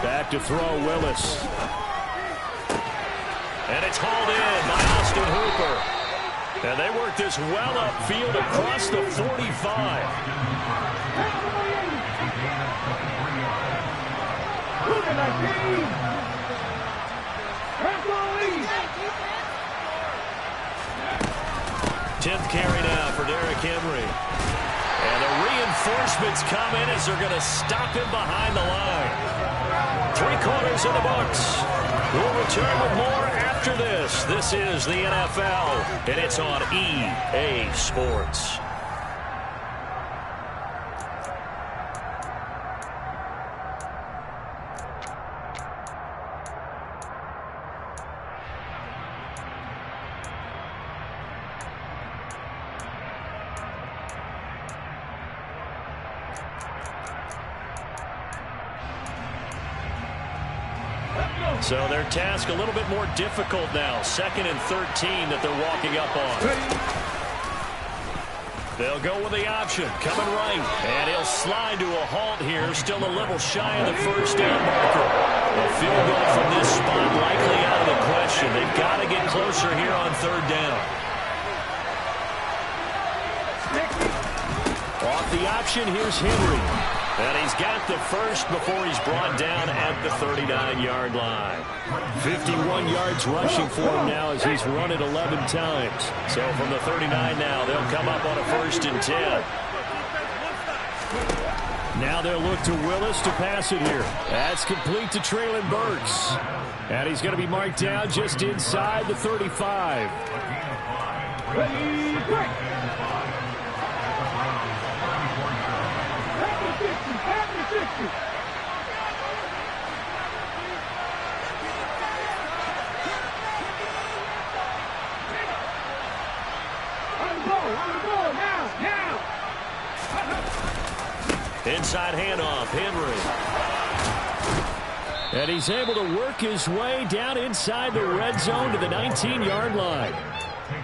Back to throw, Willis. And it's hauled in by Austin Hooper. And they work this well upfield across the 45. Tenth carry now for Derrick Henry. And the reinforcements come in as they're going to stop him behind the line. 3 quarters in the books. We'll return with more after this. This is the NFL, and it's on EA Sports. So their task a little bit more difficult now. 2nd and 13 that they're walking up on. They'll go with the option. Coming right. And he'll slide to a halt here. Still a little shy of the 1st down marker. A field goal from this spot likely out of the question. They've got to get closer here on 3rd down. Off the option, here's Henry. And he's got the first before he's brought down at the 39-yard line. 51 yards rushing for him now as he's run it 11 times. So from the 39 now, they'll come up on a 1st and 10. Now they'll look to Willis to pass it here. That's complete to Treylon Burks. And he's going to be marked down just inside the 35. Ready, break. Inside handoff, Henry. And he's able to work his way down inside the red zone to the 19-yard line.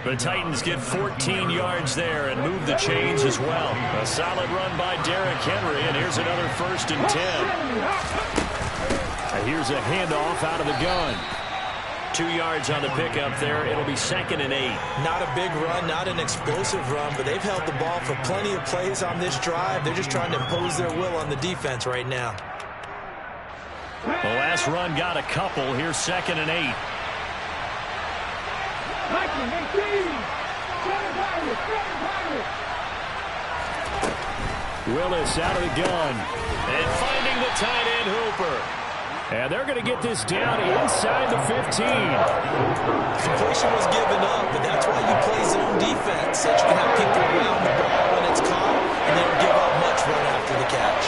The Titans get 14 yards there and move the chains as well. A solid run by Derrick Henry, and here's another 1st and 10. And here's a handoff out of the gun. 2 yards on the pickup there. It'll be 2nd and 8. Not a big run, not an explosive run, but they've held the ball for plenty of plays on this drive. They're just trying to impose their will on the defense right now. The last run got a couple. Here's 2nd and 8. Willis out of the gun. And finding the tight end Hooper. And they're going to get this down inside the 15. Completion was given up, but that's why you play zone defense, so that you can have people around the ball when it's caught, and they don't give up much right after the catch.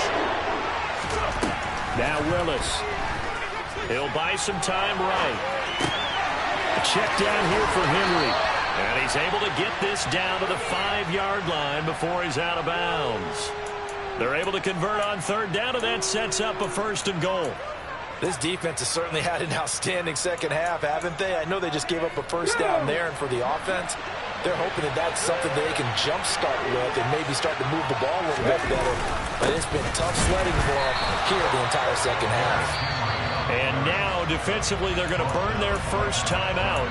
Now Willis. He'll buy some time right. A check down here for Henry. And he's able to get this down to the 5-yard line before he's out of bounds. They're able to convert on 3rd down, and that sets up a 1st and goal. This defense has certainly had an outstanding second half, haven't they? I know they just gave up a 1st down there, and for the offense, they're hoping that that's something they can jumpstart with and maybe start to move the ball a little bit better. But it's been tough sledding for them here the entire second half. And now, defensively, they're going to burn their first time out.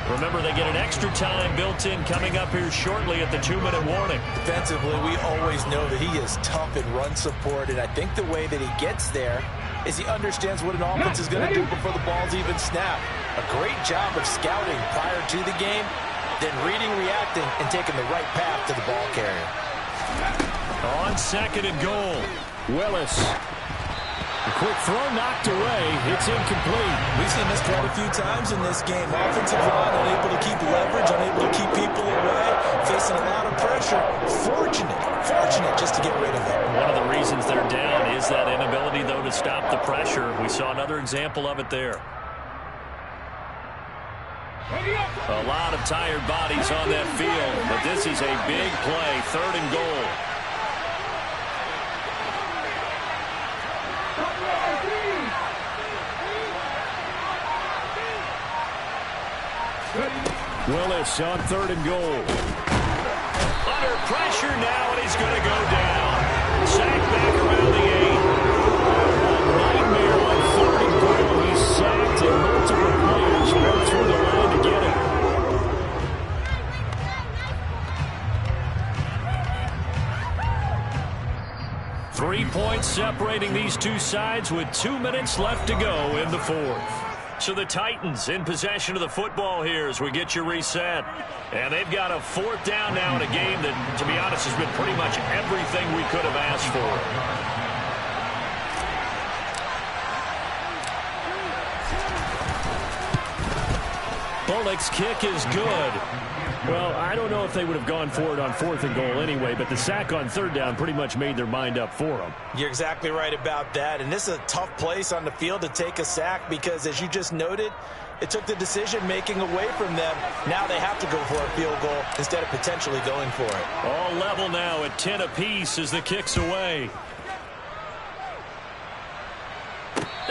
Remember, they get an extra time built in coming up here shortly at the 2-minute warning. Defensively, we always know that he is tough in run support, and I think the way that he gets there is he understands what an offense is going to do before the ball's even snapped. A great job of scouting prior to the game, then reading, reacting, and taking the right path to the ball carrier. On 2nd and goal, Willis. A quick throw knocked away. It's incomplete. We've seen this quite a few times in this game. Offensive line unable to keep leverage, unable to keep people away, facing a lot of pressure. Fortunate just to get rid of it. One of the reasons they're down is that inability, though, to stop the pressure. We saw another example of it there. A lot of tired bodies on that field, but this is a big play, 3rd and goal. Willis on 3rd and goal. Under pressure now, and he's going to go down. Sacked back around the 8. A nightmare on 3rd and goal. He's sacked, and multiple players run through the line to get him. 3 points separating these two sides with 2 minutes left to go in the 4th. So the Titans in possession of the football here as we get you reset. And they've got a 4th down now in a game that, to be honest, has been pretty much everything we could have asked for. Bullock's kick is good. Well, I don't know if they would have gone for it on 4th and goal anyway, but the sack on 3rd down pretty much made their mind up for them. You're exactly right about that, and this is a tough place on the field to take a sack because, as you just noted, it took the decision-making away from them. Now they have to go for a field goal instead of potentially going for it. All level now at 10 apiece as the kick's away.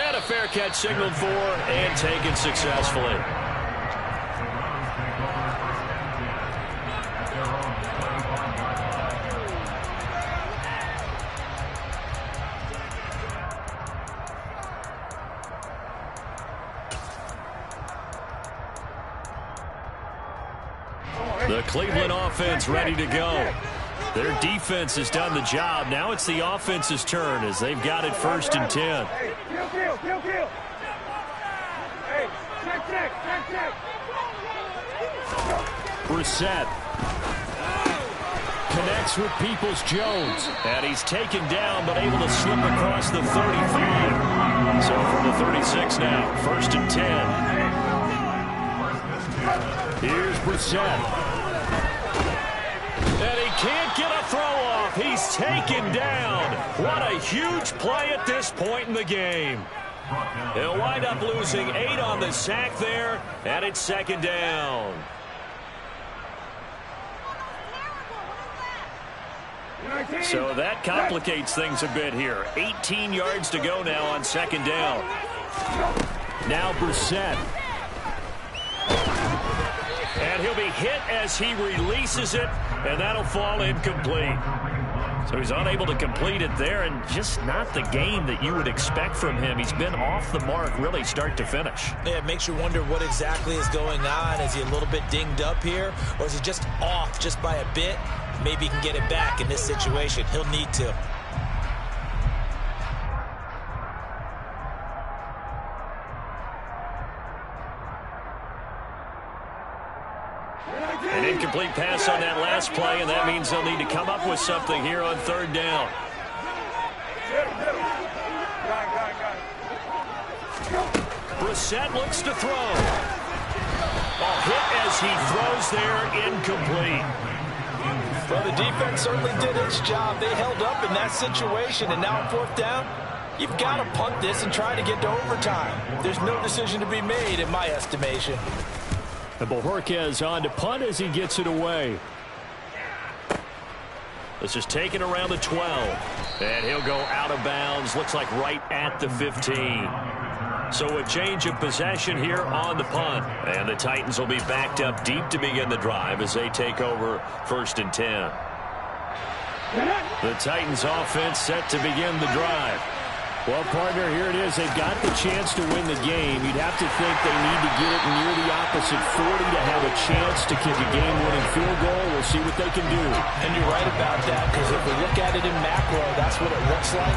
And a fair catch signaled for and taken successfully. The Cleveland offense ready to go. Their defense has done the job. Now it's the offense's turn as they've got it 1st and 10. Hey, kill. Hey, check. Brissett connects with Peoples-Jones. And he's taken down but able to slip across the 35. So from the 36 now, 1st and 10. Here's Brissett. And he can't get a throw off. He's taken down. What a huge play at this point in the game. He'll wind up losing 8 on the sack there, and it's 2nd down. So that complicates things a bit here. 18 yards to go now on 2nd down. Now Brissett. And he'll be hit as he releases it, and that'll fall incomplete. So he's unable to complete it there, and just not the game that you would expect from him. He's been off the mark really start to finish. Yeah, it makes you wonder what exactly is going on. Is he a little bit dinged up here, or is he just off just by a bit? Maybe he can get it back in this situation. He'll need to. An incomplete pass on that last play, and that means they'll need to come up with something here on third down. Brissett looks to throw. Ball hit as he throws there, incomplete. Well, the defense certainly did its job. They held up in that situation, and now on fourth down, you've got to punt this and try to get to overtime. There's no decision to be made in my estimation. And Bojorquez on to punt as he gets it away. This is taken around the 12. And he'll go out of bounds. Looks like right at the 15. So a change of possession here on the punt. And the Titans will be backed up deep to begin the drive as they take over 1st and 10. The Titans offense set to begin the drive. Well, partner, here it is. They've got the chance to win the game. You'd have to think they need to get it near the opposite 40 to have a chance to kick a game-winning field goal. We'll see what they can do. And you're right about that, because if we look at it in macro, that's what it looks like.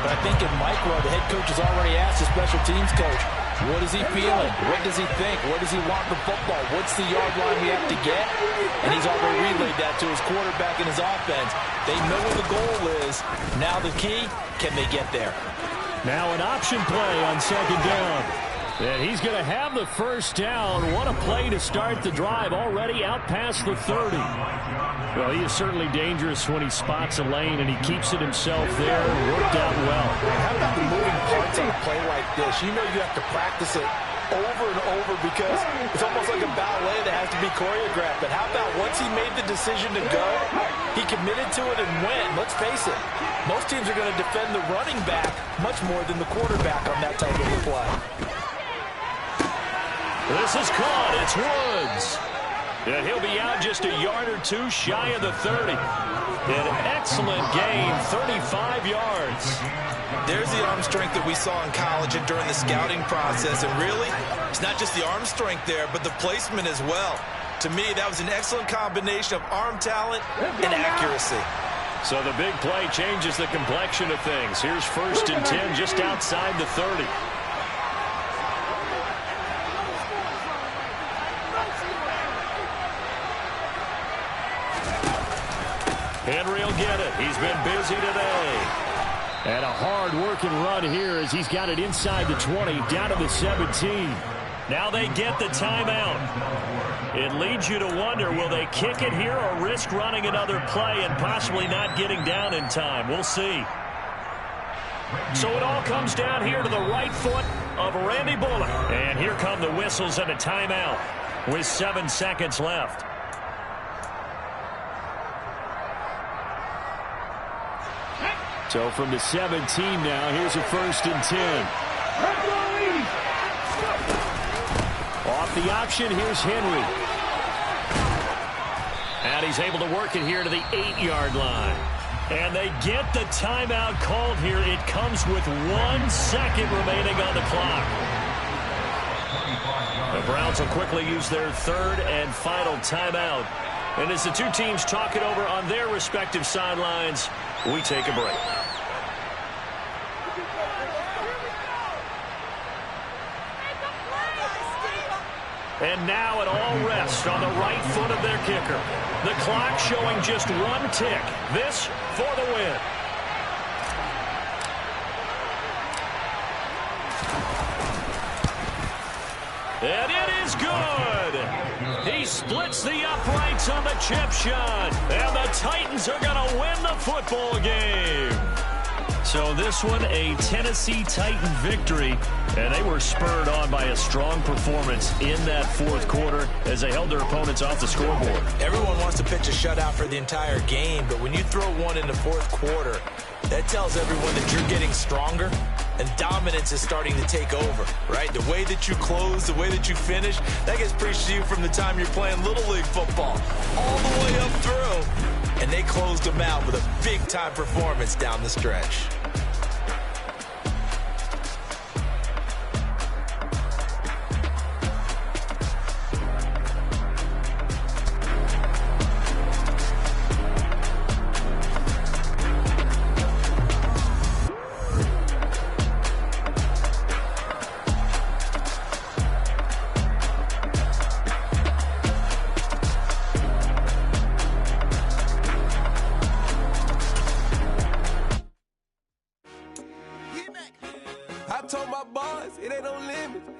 But I think in micro, the head coach has already asked the special teams coach, what is he feeling? What does he think? Where does he want the football? What's the yard line we have to get? And he's already relayed that to his quarterback and his offense. They know what the goal is. Now the key, can they get there? Now an option play on 2nd down. And he's going to have the first down. What a play to start the drive, already out past the 30. Well, he is certainly dangerous when he spots a lane, and he keeps it himself there. Worked out well. How about the moving parts on a play like this? You know you have to practice it over and over because it's almost like a ballet that has to be choreographed. But how about once he made the decision to go, he committed to it and went. Let's face it, most teams are going to defend the running back much more than the quarterback on that type of a play. This is caught. It's Woods. And he'll be out just a yard or two shy of the 30. An excellent gain, 35 yards. There's the arm strength that we saw in college and during the scouting process. And really, it's not just the arm strength there, but the placement as well. To me, that was an excellent combination of arm talent and accuracy. So the big play changes the complexion of things. Here's 1st and 10 just outside the 30. Henry will get it. He's been busy today. And a hard-working run here as he's got it inside the 20, down to the 17. Now they get the timeout. It leads you to wonder, will they kick it here or risk running another play and possibly not getting down in time? We'll see. So it all comes down here to the right foot of Randy Bullock. And here come the whistles and a timeout with 7 seconds left. So from the 17 now, here's a 1st and 10. Off the option, here's Henry. And he's able to work it here to the 8-yard line. And they get the timeout called here. It comes with 1 second remaining on the clock. The Browns will quickly use their 3rd and final timeout. And as the two teams talk it over on their respective sidelines, we take a break. And now it all rests on the right foot of their kicker. The clock showing just 1 tick. This for the win. And it is good. He splits the uprights on the chip shot. And the Titans are going to win the football game. So this one, a Tennessee Titan victory, and they were spurred on by a strong performance in that 4th quarter as they held their opponents off the scoreboard. Everyone wants to pitch a shutout for the entire game, but when you throw one in the 4th quarter, that tells everyone that you're getting stronger and dominance is starting to take over, right? The way that you close, the way that you finish, that gets preached to you from the time you're playing Little League football all the way up through. and they closed them out with a big-time performance down the stretch. I told my boys it ain't no limit.